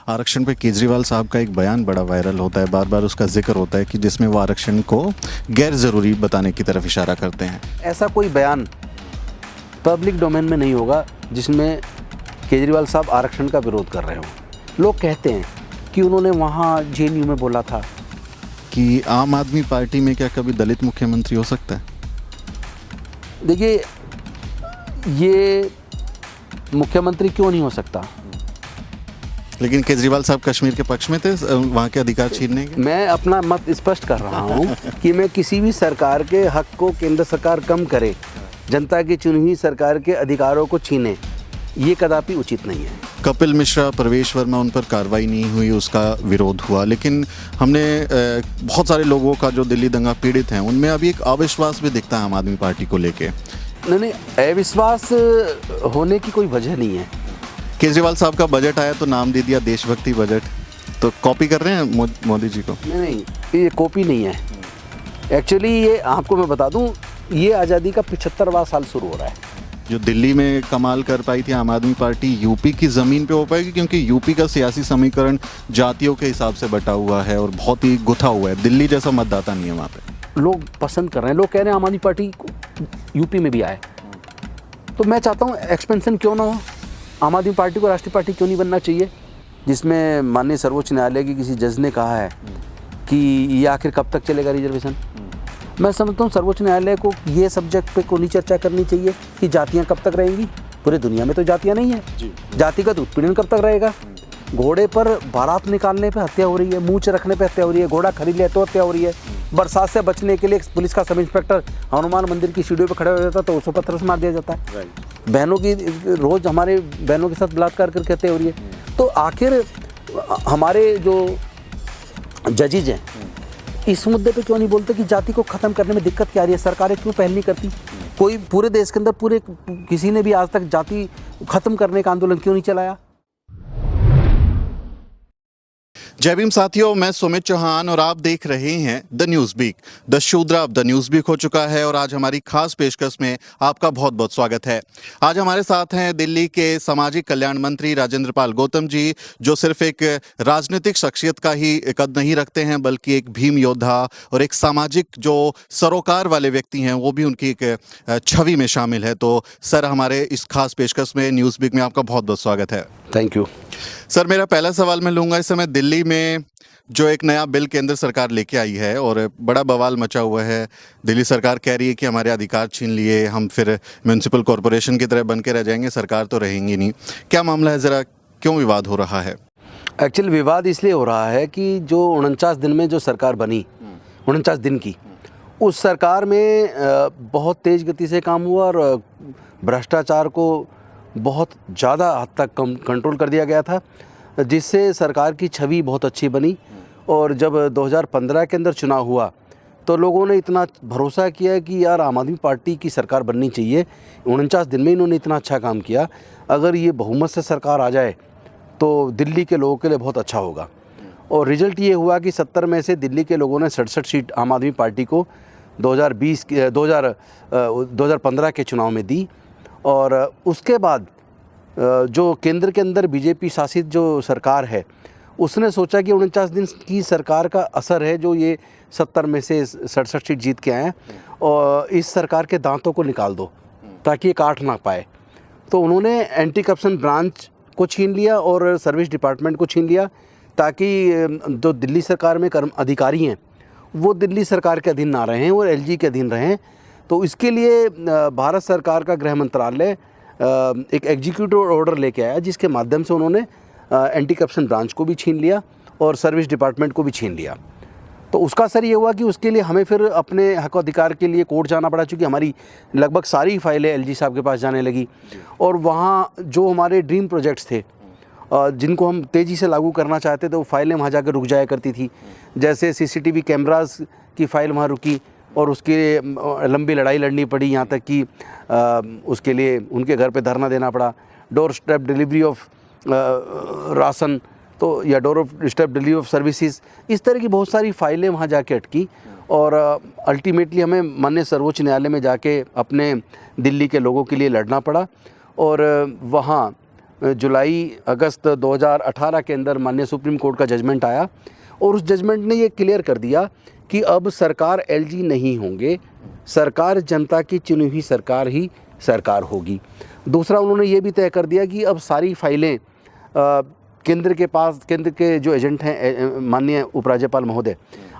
आरक्षण पे केजरीवाल साहब का एक बयान बड़ा वायरल होता है, बार बार उसका जिक्र होता है कि जिसमें वो आरक्षण को गैर ज़रूरी बताने की तरफ इशारा करते हैं। ऐसा कोई बयान पब्लिक डोमेन में नहीं होगा जिसमें केजरीवाल साहब आरक्षण का विरोध कर रहे हों। लोग कहते हैं कि उन्होंने वहाँ जेएनयू में बोला था कि आम आदमी पार्टी में क्या कभी दलित मुख्यमंत्री हो सकता है? देखिए, ये मुख्यमंत्री क्यों नहीं हो सकता? लेकिन केजरीवाल साहब कश्मीर के पक्ष में थे वहाँ के अधिकार छीनने के। मैं अपना मत स्पष्ट कर रहा हूँ कि मैं किसी भी सरकार के हक को केंद्र सरकार कम करे, जनता की चुनी हुई सरकार के अधिकारों को छीने, ये कदापि उचित नहीं है। कपिल मिश्रा, प्रवेश वर्मा, उन पर कार्रवाई नहीं हुई, उसका विरोध हुआ, लेकिन हमने बहुत सारे लोगों का जो दिल्ली दंगा पीड़ित हैं उनमें अभी एक अविश्वास भी दिखता है आम आदमी पार्टी को लेके। नहीं, अविश्वास होने की कोई वजह नहीं है। केजरीवाल साहब का बजट आया तो नाम दे दिया देशभक्ति बजट, तो कॉपी कर रहे हैं मोदी जी को? नहीं, ये कॉपी नहीं है। एक्चुअली ये आपको मैं बता दूं, ये आज़ादी का 75वां साल शुरू हो रहा है। जो दिल्ली में कमाल कर पाई थी आम आदमी पार्टी, यूपी की ज़मीन पे हो पाएगी, क्योंकि यूपी का सियासी समीकरण जातियों के हिसाब से बटा हुआ है और बहुत ही गुथा हुआ है। दिल्ली जैसा मतदाता नहीं है वहाँ पे। लोग पसंद कर रहे हैं, लोग कह रहे हैं आम आदमी पार्टी यूपी में भी आए। तो मैं चाहता हूँ एक्सपेंशन क्यों ना हो, आम आदमी पार्टी को राष्ट्रीय पार्टी क्यों नहीं बनना चाहिए, जिसमें माननीय सर्वोच्च न्यायालय के किसी जज ने कहा है कि ये आखिर कब तक चलेगा रिजर्वेशन। मैं समझता हूँ सर्वोच्च न्यायालय को ये सब्जेक्ट पे को नहीं चर्चा करनी चाहिए कि जातियाँ कब तक रहेंगी। पूरे दुनिया में तो जातियाँ नहीं है, जातिगत उत्पीड़न कब तक रहेगा। घोड़े पर बारात निकालने पे हत्या हो रही है, मूंछ रखने पे हत्या हो रही है, घोड़ा खरीद लिया तो हत्या हो रही है। बरसात से बचने के लिए पुलिस का सब इंस्पेक्टर हनुमान मंदिर की सीढ़ियों पे खड़े हो जाता है तो उसको पत्थर से मार दिया जाता है। बहनों की रोज हमारे बहनों के साथ बलात्कार करके हत्या हो रही है। तो आखिर हमारे जो जजेज हैं इस मुद्दे पे क्यों नहीं बोलते कि जाति को ख़त्म करने में दिक्कत क्या आ रही है, सरकारें क्यों पहल नहीं करती? कोई पूरे देश के अंदर पूरे किसी ने भी आज तक जाति ख़त्म करने का आंदोलन क्यों नहीं चलाया? जय भीम साथियों, मैं सुमित चौहान और आप देख रहे हैं द न्यूज़ वीक। द शूद्रा अब द न्यूज़ वीक हो चुका है और आज हमारी खास पेशकश में आपका बहुत बहुत स्वागत है। आज हमारे साथ हैं दिल्ली के सामाजिक कल्याण मंत्री राजेंद्र पाल गौतम जी, जो सिर्फ एक राजनीतिक शख्सियत का ही कद नहीं रखते हैं बल्कि एक भीम योद्धा और एक सामाजिक जो सरोकार वाले व्यक्ति हैं, वो भी उनकी एक छवि में शामिल है। तो सर, हमारे इस खास पेशकश में न्यूज़ वीक में आपका बहुत बहुत स्वागत है। Thank you sir. मेरा पहला सवाल मैं लूँगा, इस समय दिल्ली में जो एक नया बिल केंद्र सरकार लेके आई है और बड़ा बवाल मचा हुआ है। दिल्ली सरकार कह रही है कि हमारे अधिकार छीन लिए, हम फिर म्यूनिसिपल कॉरपोरेशन की तरह बन के रह जाएंगे, सरकार तो रहेंगी नहीं। क्या मामला है, ज़रा क्यों विवाद हो रहा है? एक्चुअल विवाद इसलिए हो रहा है कि जो 49 दिन में जो सरकार बनी, 49 दिन की, उस सरकार में बहुत तेज़ गति से काम हुआ और भ्रष्टाचार को बहुत ज़्यादा हद तक कंट्रोल कर दिया गया था, जिससे सरकार की छवि बहुत अच्छी बनी। और जब 2015 के अंदर चुनाव हुआ तो लोगों ने इतना भरोसा किया कि यार आम आदमी पार्टी की सरकार बननी चाहिए। 49 दिन में इन्होंने इतना अच्छा काम किया, अगर ये बहुमत से सरकार आ जाए तो दिल्ली के लोगों के लिए बहुत अच्छा होगा। और रिज़ल्ट ये हुआ कि 70 में से दिल्ली के लोगों ने 67 सीट आम आदमी पार्टी को 2015 के चुनाव में दी। और उसके बाद जो केंद्र के अंदर बीजेपी शासित जो सरकार है, उसने सोचा कि 49 दिन की सरकार का असर है, जो ये 70 में से 67 सीट जीत के आए हैं, और इस सरकार के दांतों को निकाल दो ताकि ये काट ना पाए। तो उन्होंने एंटी करप्शन ब्रांच को छीन लिया और सर्विस डिपार्टमेंट को छीन लिया, ताकि जो दिल्ली सरकार में अधिकारी हैं वो दिल्ली सरकार के अधीन ना रहें और एलजी के अधीन रहें। तो इसके लिए भारत सरकार का गृह मंत्रालय एक एग्जीक्यूटिव ऑर्डर लेके आया, जिसके माध्यम से उन्होंने एंटी करप्शन ब्रांच को भी छीन लिया और सर्विस डिपार्टमेंट को भी छीन लिया। तो उसका असर ये हुआ कि उसके लिए हमें फिर अपने हक अधिकार के लिए कोर्ट जाना पड़ा, चूँकि हमारी लगभग सारी फाइलें एलजी साहब के पास जाने लगी। और वहाँ जो हमारे ड्रीम प्रोजेक्ट्स थे, जिनको हम तेज़ी से लागू करना चाहते थे, वो फाइलें वहाँ जाकर रुक जाया करती थी। जैसे सीसीटीवी कैमरास की फ़ाइल वहाँ रुकी और उसके लिए लंबी लड़ाई लड़नी पड़ी, यहाँ तक कि उसके लिए उनके घर पे धरना देना पड़ा। Door step delivery of ration, तो या door step delivery of services, इस तरह की बहुत सारी फाइलें वहाँ जाके अटकी। और अल्टीमेटली हमें माननीय सर्वोच्च न्यायालय में जाके अपने दिल्ली के लोगों के लिए लड़ना पड़ा। और वहाँ जुलाई अगस्त 2018 के अंदर माननीय सुप्रीम कोर्ट का जजमेंट आया और उस जजमेंट ने ये क्लियर कर दिया कि अब सरकार एलजी नहीं होंगे, सरकार जनता की चुनी हुई सरकार ही सरकार होगी। दूसरा उन्होंने ये भी तय कर दिया कि अब सारी फाइलें केंद्र के पास, केंद्र के जो एजेंट हैं माननीय उपराज्यपाल महोदय,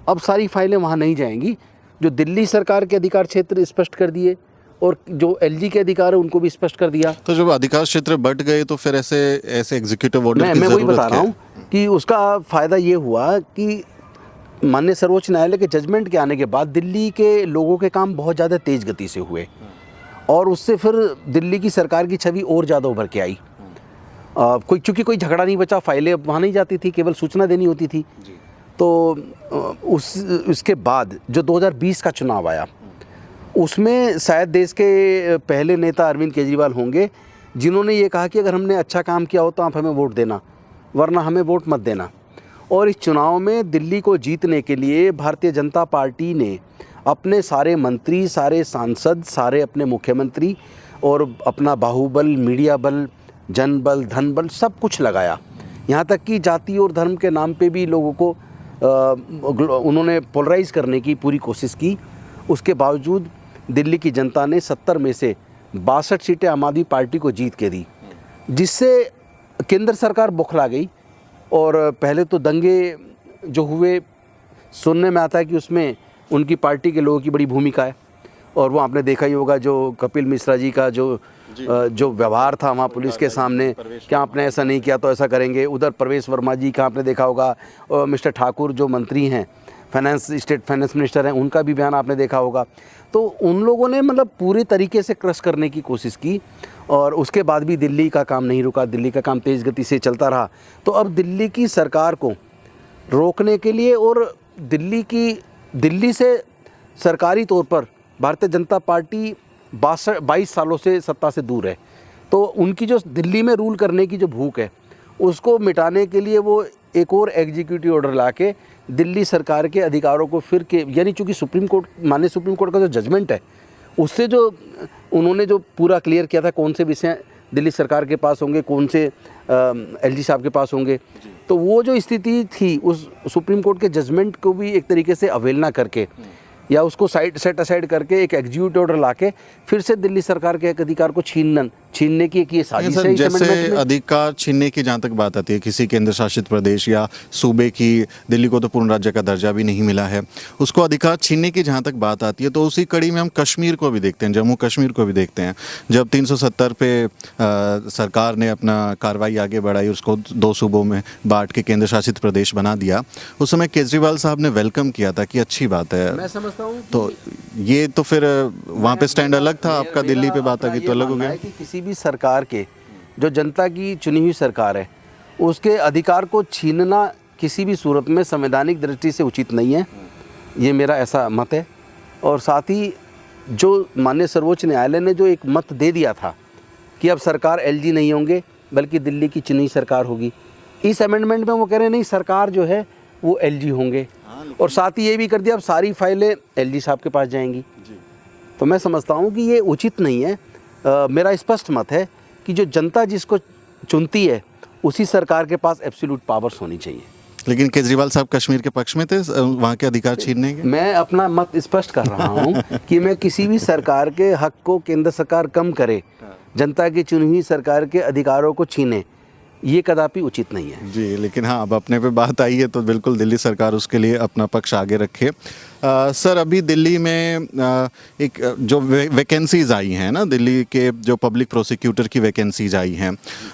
अब सारी फाइलें वहाँ नहीं जाएंगी। जो दिल्ली सरकार के अधिकार क्षेत्र स्पष्ट कर दिए और जो एलजी के अधिकार है उनको भी स्पष्ट कर दिया। तो जब अधिकार क्षेत्र बढ़ गए तो फिर ऐसे एग्जीक्यूटिव ऑर्डर की मैं वही जरूरत बता रहा क्या है? हूँ कि उसका फ़ायदा ये हुआ कि माननीय सर्वोच्च न्यायालय के जजमेंट के आने के बाद दिल्ली के लोगों के काम बहुत ज़्यादा तेज़ गति से हुए और उससे फिर दिल्ली की सरकार की छवि और ज़्यादा उभर के आई। चूँकि कोई झगड़ा नहीं बचा, फाइलें वहाँ नहीं जाती थी, केवल सूचना देनी होती थी। तो उसके बाद जो 2020 का चुनाव आया उसमें शायद देश के पहले नेता अरविंद केजरीवाल होंगे जिन्होंने ये कहा कि अगर हमने अच्छा काम किया हो तो आप हमें वोट देना, वरना हमें वोट मत देना। और इस चुनाव में दिल्ली को जीतने के लिए भारतीय जनता पार्टी ने अपने सारे मंत्री, सारे सांसद, सारे अपने मुख्यमंत्री और अपना बाहुबल, मीडिया बल, जनबल, धन बल सब कुछ लगाया। यहाँ तक कि जाति और धर्म के नाम पे भी लोगों को उन्होंने पोलराइज करने की पूरी कोशिश की। उसके बावजूद दिल्ली की जनता ने 70 में से 62 सीटें आम आदमी पार्टी को जीत के दी, जिससे केंद्र सरकार बौखला गई। और पहले तो दंगे जो हुए, सुनने में आता है कि उसमें उनकी पार्टी के लोगों की बड़ी भूमिका है। और वो आपने देखा ही होगा जो कपिल मिश्रा जी का जो व्यवहार था वहाँ पुलिस के सामने, क्या आपने ऐसा नहीं किया तो ऐसा करेंगे। उधर प्रवेश वर्मा जी का आपने देखा होगा, और मिस्टर ठाकुर जो मंत्री हैं, फाइनेंस, स्टेट फाइनेंस मिनिस्टर हैं, उनका भी बयान आपने देखा होगा। तो उन लोगों ने मतलब पूरी तरीके से क्रश करने की कोशिश की और उसके बाद भी दिल्ली का काम नहीं रुका, दिल्ली का काम तेज़ गति से चलता रहा। तो अब दिल्ली की सरकार को रोकने के लिए और दिल्ली से सरकारी तौर पर भारतीय जनता पार्टी 22 सालों से सत्ता से दूर है, तो उनकी जो दिल्ली में रूल करने की जो भूख है उसको मिटाने के लिए वो एक और एग्जीक्यूटिव ऑर्डर लाके दिल्ली सरकार के अधिकारों को फिर के, यानी चूँकि माननीय सुप्रीम कोर्ट का जो जजमेंट है उससे जो उन्होंने जो पूरा क्लियर किया था कौन से विषय दिल्ली सरकार के पास होंगे, कौन से एलजी साहब के पास होंगे, तो वो जो स्थिति थी उस सुप्रीम कोर्ट के जजमेंट को भी एक तरीके से अवहेलना करके या उसको सेट असाइड करके एक एग्जीक्यूटिव ऑर्डर लाके फिर से दिल्ली सरकार के एक अधिकार को छीनने की एक ये साजिश है। जैसे अधिकार छीनने की जहाँ तक बात आती है किसी केंद्र शासित प्रदेश या सूबे की, दिल्ली को तो पूर्ण राज्य का दर्जा भी नहीं मिला है, उसको अधिकार छीनने की जहाँ तक बात आती है तो उसी कड़ी में हम कश्मीर को भी देखते हैं, जम्मू कश्मीर को भी देखते हैं। जब 370 पे सरकार ने अपना कार्रवाई आगे बढ़ाई, उसको 2 सूबों में बांट के केंद्र शासित प्रदेश बना दिया, उस समय केजरीवाल साहब ने वेलकम किया था कि अच्छी बात है। मैं समझता हूँ तो ये तो फिर वहाँ पे स्टैंड अलग था आपका, दिल्ली पे बात आ गई तो अलग हो गया। कि किसी भी सरकार के जो जनता की चुनी हुई सरकार है उसके अधिकार को छीनना किसी भी सूरत में संवैधानिक दृष्टि से उचित नहीं है, ये मेरा ऐसा मत है। और साथ ही जो माननीय सर्वोच्च न्यायालय ने जो एक मत दे दिया था कि अब सरकार एलजी नहीं होंगे बल्कि दिल्ली की चुनी हुई सरकार होगी, इस अमेंडमेंट में वो कह रहे हैं नहीं, सरकार जो है वो एलजी होंगे। और साथ ही ये भी कर दिया अब सारी फाइलें एलजी साहब के पास जाएंगी। तो मैं समझता हूँ कि ये उचित नहीं है। मेरा स्पष्ट मत है कि जो जनता जिसको चुनती है उसी सरकार के पास एब्सोल्यूट पावर्स होनी चाहिए। लेकिन केजरीवाल साहब कश्मीर के पक्ष में थे वहाँ के अधिकार छीनने के? मैं अपना मत स्पष्ट कर रहा हूँ कि मैं किसी भी सरकार के हक को केंद्र सरकार कम करे, जनता की चुनी हुई सरकार के अधिकारों को छीने, ये कदापि उचित नहीं है जी। लेकिन हाँ, अब अपने पे बात आई है तो बिल्कुल दिल्ली सरकार उसके लिए अपना पक्ष आगे रखे। सर, अभी दिल्ली में एक जो वैकेंसीज आई हैं ना, दिल्ली के जो पब्लिक प्रोसिक्यूटर की वैकेंसीज आई हैं,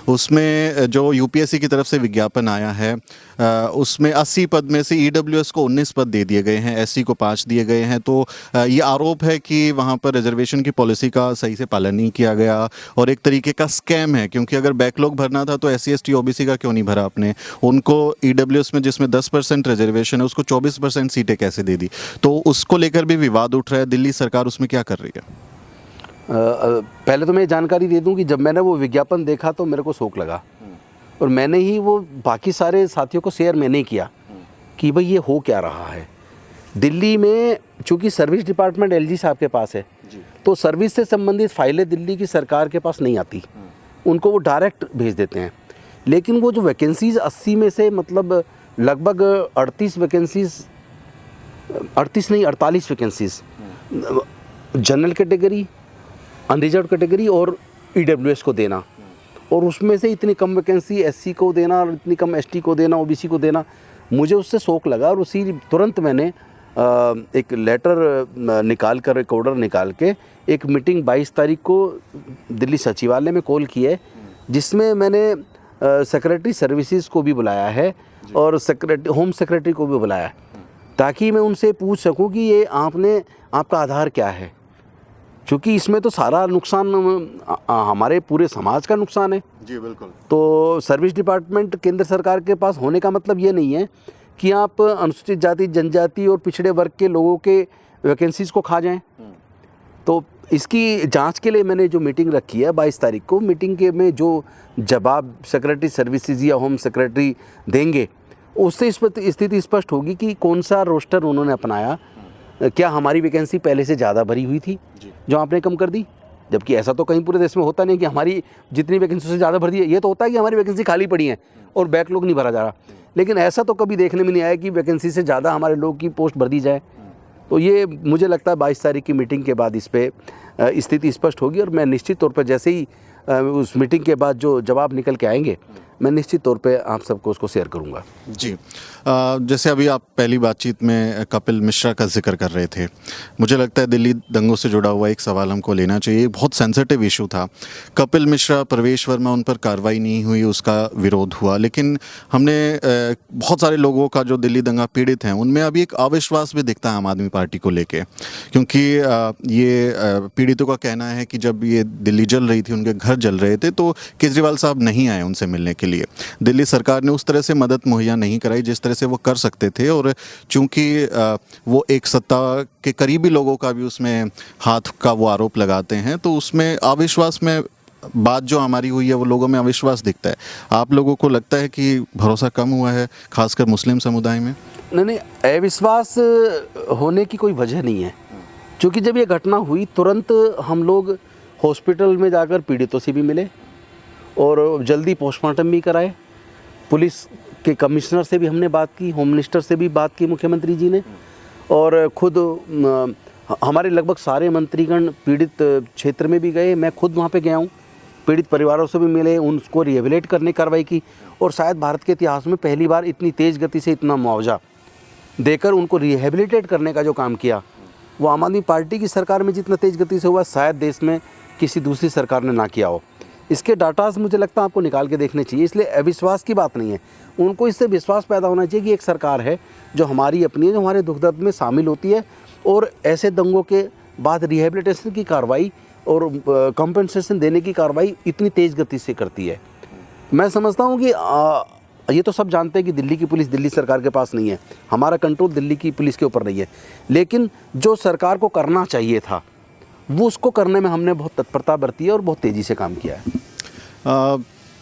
उसमें जो यूपीएससी की तरफ से विज्ञापन आया है उसमें 80 पद में से ईडब्ल्यूएस को 19 पद दे दिए गए हैं, एससी को 5 दिए गए हैं। तो ये आरोप है कि वहाँ पर रिजर्वेशन की पॉलिसी का सही से पालन नहीं किया गया और एक तरीके का स्कैम है, क्योंकि अगर बैकलॉग भरना था तो SC ST OBC का क्यों नहीं भरा आपने? उनको ईडब्ल्यूएस में जिसमें 10% रिजर्वेशन है उसको 24% सीटें कैसे दे दी? तो उसको लेकर भी विवाद उठ रहा है। दिल्ली सरकार उसमें क्या कर रही है? पहले तो मैं जानकारी दे दूं कि जब मैंने वो विज्ञापन देखा तो मेरे को शौक लगा और मैंने ही वो बाकी सारे साथियों को शेयर मैंने किया कि भाई ये हो क्या रहा है। दिल्ली में चूंकि सर्विस डिपार्टमेंट एलजी साहब के पास है तो सर्विस से संबंधित फाइलें दिल्ली की सरकार के पास नहीं आती, उनको वो डायरेक्ट भेज देते हैं। लेकिन वो जो वैकेंसीज़ 80 में से मतलब लगभग 38 वैकेंसीज़, 38 नहीं 48 vacancies general category, unreserved category और ईडब्ल्यूएस को देना, और उसमें से इतनी कम वैकेंसी एससी को देना और इतनी कम एसटी को देना, ओबीसी को देना, मुझे उससे शौक लगा। और उसी तुरंत मैंने एक लेटर निकाल कर, एक ऑर्डर निकाल के एक मीटिंग 22 तारीख को दिल्ली सचिवालय में कॉल की है, जिसमें मैंने सेक्रेटरी सर्विसेज को भी बुलाया है और होम सेक्रेटरी को भी बुलाया है, ताकि मैं उनसे पूछ सकूं कि ये आपका आधार क्या है, क्योंकि इसमें तो सारा नुकसान हमारे पूरे समाज का नुकसान है। जी बिल्कुल। तो सर्विस डिपार्टमेंट केंद्र सरकार के पास होने का मतलब ये नहीं है कि आप अनुसूचित जाति, जनजाति और पिछड़े वर्ग के लोगों के वैकेंसीज़ को खा जाएं। तो इसकी जांच के लिए मैंने जो मीटिंग रखी है 22 तारीख को, मीटिंग के में जो जवाब सेक्रेटरी सर्विसेज या होम सेक्रेटरी देंगे, उससे इस पर स्थिति स्पष्ट होगी कि कौन सा रोस्टर उन्होंने अपनाया। क्या हमारी वैकेंसी पहले से ज़्यादा भरी हुई थी जो आपने कम कर दी? जबकि ऐसा तो कहीं पूरे देश में होता नहीं कि हमारी जितनी वैकेंसी से ज़्यादा भर दी है। ये तो होता है कि हमारी वैकेंसी खाली पड़ी है और बैकलॉग नहीं भरा जा रहा, लेकिन ऐसा तो कभी देखने में नहीं आया कि वैकेंसी से ज़्यादा हमारे लोग की पोस्ट भर दी जाए। तो ये मुझे लगता है 22 तारीख की मीटिंग के बाद इस पर स्थिति स्पष्ट होगी, और मैं निश्चित तौर पर जैसे ही उस मीटिंग के बाद जो जवाब निकल के आएंगे, मैं निश्चित तौर पे आप सबको उसको शेयर करूंगा। जी, जैसे अभी आप पहली बातचीत में कपिल मिश्रा का जिक्र कर रहे थे, मुझे लगता है दिल्ली दंगों से जुड़ा हुआ एक सवाल हमको लेना चाहिए। बहुत सेंसिटिव इशू था। कपिल मिश्रा, प्रवेश वर्मा, उन पर कार्रवाई नहीं हुई, उसका विरोध हुआ, लेकिन हमने बहुत सारे लोगों का जो दिल्ली दंगा पीड़ित हैं उनमें अभी एक अविश्वास भी दिखता है आम आदमी पार्टी को लेके, क्योंकि ये पीड़ितों का कहना है कि जब ये दिल्ली जल रही थी, उनके घर जल रहे थे, तो केजरीवाल साहब नहीं आए उनसे मिलने के लिए। दिल्ली सरकार ने उस तरह से मदद मुहैया नहीं कराई जिस तरह से वो कर सकते थे, और चूंकि वो एक सत्ता के करीबी लोगों का भी उसमें हाथ का वो आरोप लगाते हैं, तो उसमें अविश्वास में बात जो हमारी हुई है वो लोगों में अविश्वास दिखता है। आप लोगों को लगता है कि भरोसा कम हुआ है खासकर मुस्लिम समुदाय में? नहीं, अविश्वास होने की कोई वजह नहीं है, क्योंकि जब ये घटना हुई तुरंत हम लोग हॉस्पिटल में जाकर पीड़ितों से भी मिले और जल्दी पोस्टमार्टम भी कराए। पुलिस के कमिश्नर से भी हमने बात की, होम मिनिस्टर से भी बात की मुख्यमंत्री जी ने, और खुद हमारे लगभग सारे मंत्रीगण पीड़ित क्षेत्र में भी गए। मैं खुद वहाँ पे गया हूँ, पीड़ित परिवारों से भी मिले, उनको रिहेबिलिटेट करने की कार्रवाई की, और शायद भारत के इतिहास में पहली बार इतनी तेज़ गति से इतना मुआवजा देकर उनको रिहेबिलिटेट करने का जो काम किया, वो आम आदमी पार्टी की सरकार में जितना तेज़ गति से हुआ शायद देश में किसी दूसरी सरकार ने ना किया हो। इसके डाटाज मुझे लगता है आपको निकाल के देखने चाहिए। इसलिए अविश्वास की बात नहीं है, उनको इससे विश्वास पैदा होना चाहिए कि एक सरकार है जो हमारी अपनी है, जो हमारे दुख दर्द में शामिल होती है, और ऐसे दंगों के बाद रिहेबिलिटेशन की कार्रवाई और कंपनसेशन देने की कार्रवाई इतनी तेज़ गति से करती है। मैं समझता हूँ कि ये तो सब जानते हैं कि दिल्ली की पुलिस दिल्ली सरकार के पास नहीं है, हमारा कंट्रोल दिल्ली की पुलिस के ऊपर नहीं है, लेकिन जो सरकार को करना चाहिए था वो उसको करने में हमने बहुत तत्परता बरती है और बहुत तेज़ी से काम किया है।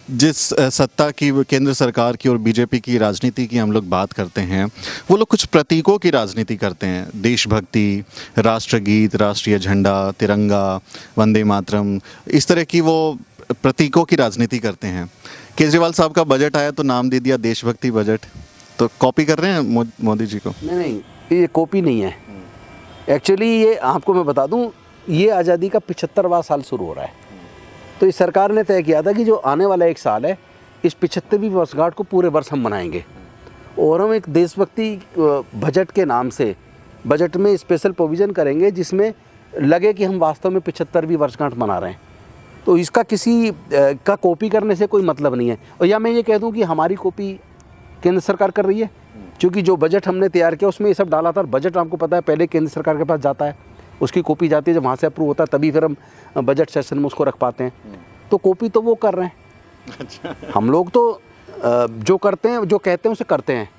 जिस सत्ता की, केंद्र सरकार की और बीजेपी की राजनीति की हम लोग बात करते हैं, वो लोग कुछ प्रतीकों की राजनीति करते हैं। देशभक्ति, राष्ट्रगीत, राष्ट्रीय झंडा, तिरंगा, वंदे मातरम, इस तरह की वो प्रतीकों की राजनीति करते हैं। केजरीवाल साहब का बजट आया तो नाम दे दिया देशभक्ति बजट, तो कॉपी कर रहे हैं मोदी जी को? नहीं, ये कॉपी नहीं है। एक्चुअली ये आपको मैं बता दूं, ये आज़ादी का 75वां साल शुरू हो रहा है, तो इस सरकार ने तय किया था कि जो आने वाला एक साल है, इस 75वीं वर्षगांठ को पूरे वर्ष हम मनाएंगे, और हम एक देशभक्ति बजट के नाम से बजट में स्पेशल प्रोविज़न करेंगे जिसमें लगे कि हम वास्तव में 75वीं वर्षगांठ मना रहे हैं। तो इसका किसी का कॉपी करने से कोई मतलब नहीं है। और या मैं ये कह दूं कि हमारी कॉपी केंद्र सरकार कर रही है, क्योंकि जो बजट हमने तैयार किया उसमें ये सब डाला था। बजट आपको पता है पहले केंद्र सरकार के पास जाता है, उसकी कॉपी जाती है, जब वहाँ से अप्रूव होता है तभी फिर हम बजट सेशन में उसको रख पाते हैं। तो कॉपी तो वो कर रहे हैं। अच्छा। हम लोग तो जो करते हैं, जो कहते हैं उसे करते हैं।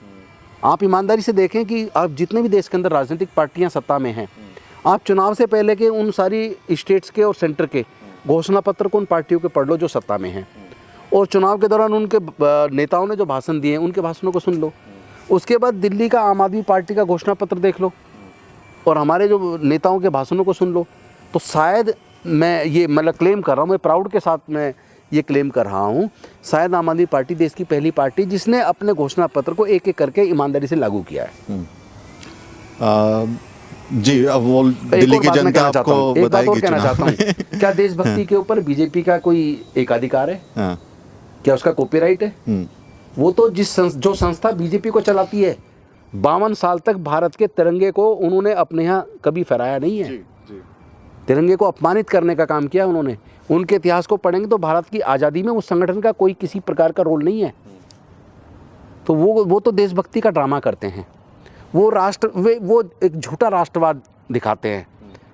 आप ईमानदारी से देखें कि आप जितने भी देश के अंदर राजनीतिक पार्टियां सत्ता में हैं, आप चुनाव से पहले के उन सारी स्टेट्स के और सेंटर के घोषणा पत्र को उन पार्टियों के पढ़ लो जो सत्ता में हैं, और चुनाव के दौरान उनके नेताओं ने जो भाषण दिए हैं उनके भाषणों को सुन लो। उसके बाद दिल्ली का आम आदमी पार्टी का घोषणा पत्र देख लो और हमारे जो नेताओं के भाषणों को सुन लो। तो शायद मैं ये मतलब क्लेम कर रहा हूँ, मैं प्राउड के साथ मैं ये क्लेम कर रहा हूँ। शायद आम आदमी पार्टी देश की पहली पार्टी जिसने अपने घोषणा पत्र को एक एक करके ईमानदारी से लागू किया है। जी, अब वो दिल्ली की जनता आपको बताएगी कहना चाहता हूँ, क्या देशभक्ति के ऊपर बीजेपी का कोई एकाधिकार है? हाँ। क्या उसका कॉपीराइट है? वो तो जो संस्था बीजेपी को चलाती है, 52 साल तक भारत के तिरंगे को उन्होंने अपने यहाँ कभी फहराया नहीं है। तिरंगे को अपमानित करने का काम किया उन्होंने। उनके इतिहास को पढ़ेंगे तो भारत की आज़ादी में उस संगठन का कोई किसी प्रकार का रोल नहीं है। तो वो तो देशभक्ति का ड्रामा करते हैं। वो एक झूठा राष्ट्रवाद दिखाते हैं।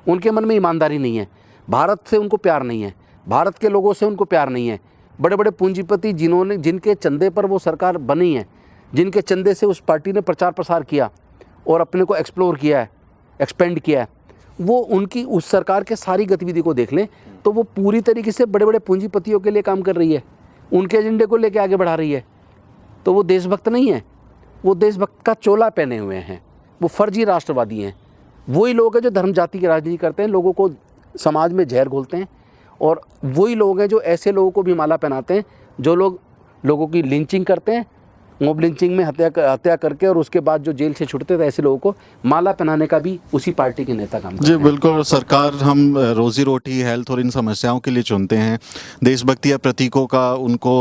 उनके मन में ईमानदारी नहीं है, भारत से उनको प्यार नहीं है, भारत के लोगों से उनको प्यार नहीं है। बड़े बड़े पूंजीपति जिनके चंदे पर वो सरकार बनी है, जिनके चंदे से उस पार्टी ने प्रचार प्रसार किया और अपने को एक्सप्लोर किया है, एक्सपेंड किया है, वो उनकी उस सरकार के सारी गतिविधि को देख लें तो वो पूरी तरीके से बड़े बड़े पूंजीपतियों के लिए काम कर रही है, उनके एजेंडे को लेकर आगे बढ़ा रही है। तो वो देशभक्त नहीं है, वो देशभक्त का चोला पहने हुए हैं, वो फर्जी राष्ट्रवादी हैं। वही लोग हैं जो धर्म जाति की राजनीति करते हैं, लोगों को समाज में जहर घोलते हैं, और वही लोग हैं जो ऐसे लोगों को भी माला पहनाते हैं जो लोगों की लिंचिंग करते हैं, मॉब लिंचिंग में हत्या करके और उसके बाद जो जेल से छुटते थे, ऐसे लोगों को माला पहनाने का भी उसी पार्टी के नेता काम करते जी हैं। बिल्कुल, सरकार हम रोजी रोटी, हेल्थ और इन समस्याओं के लिए चुनते हैं। देशभक्ति या प्रतीकों का उनको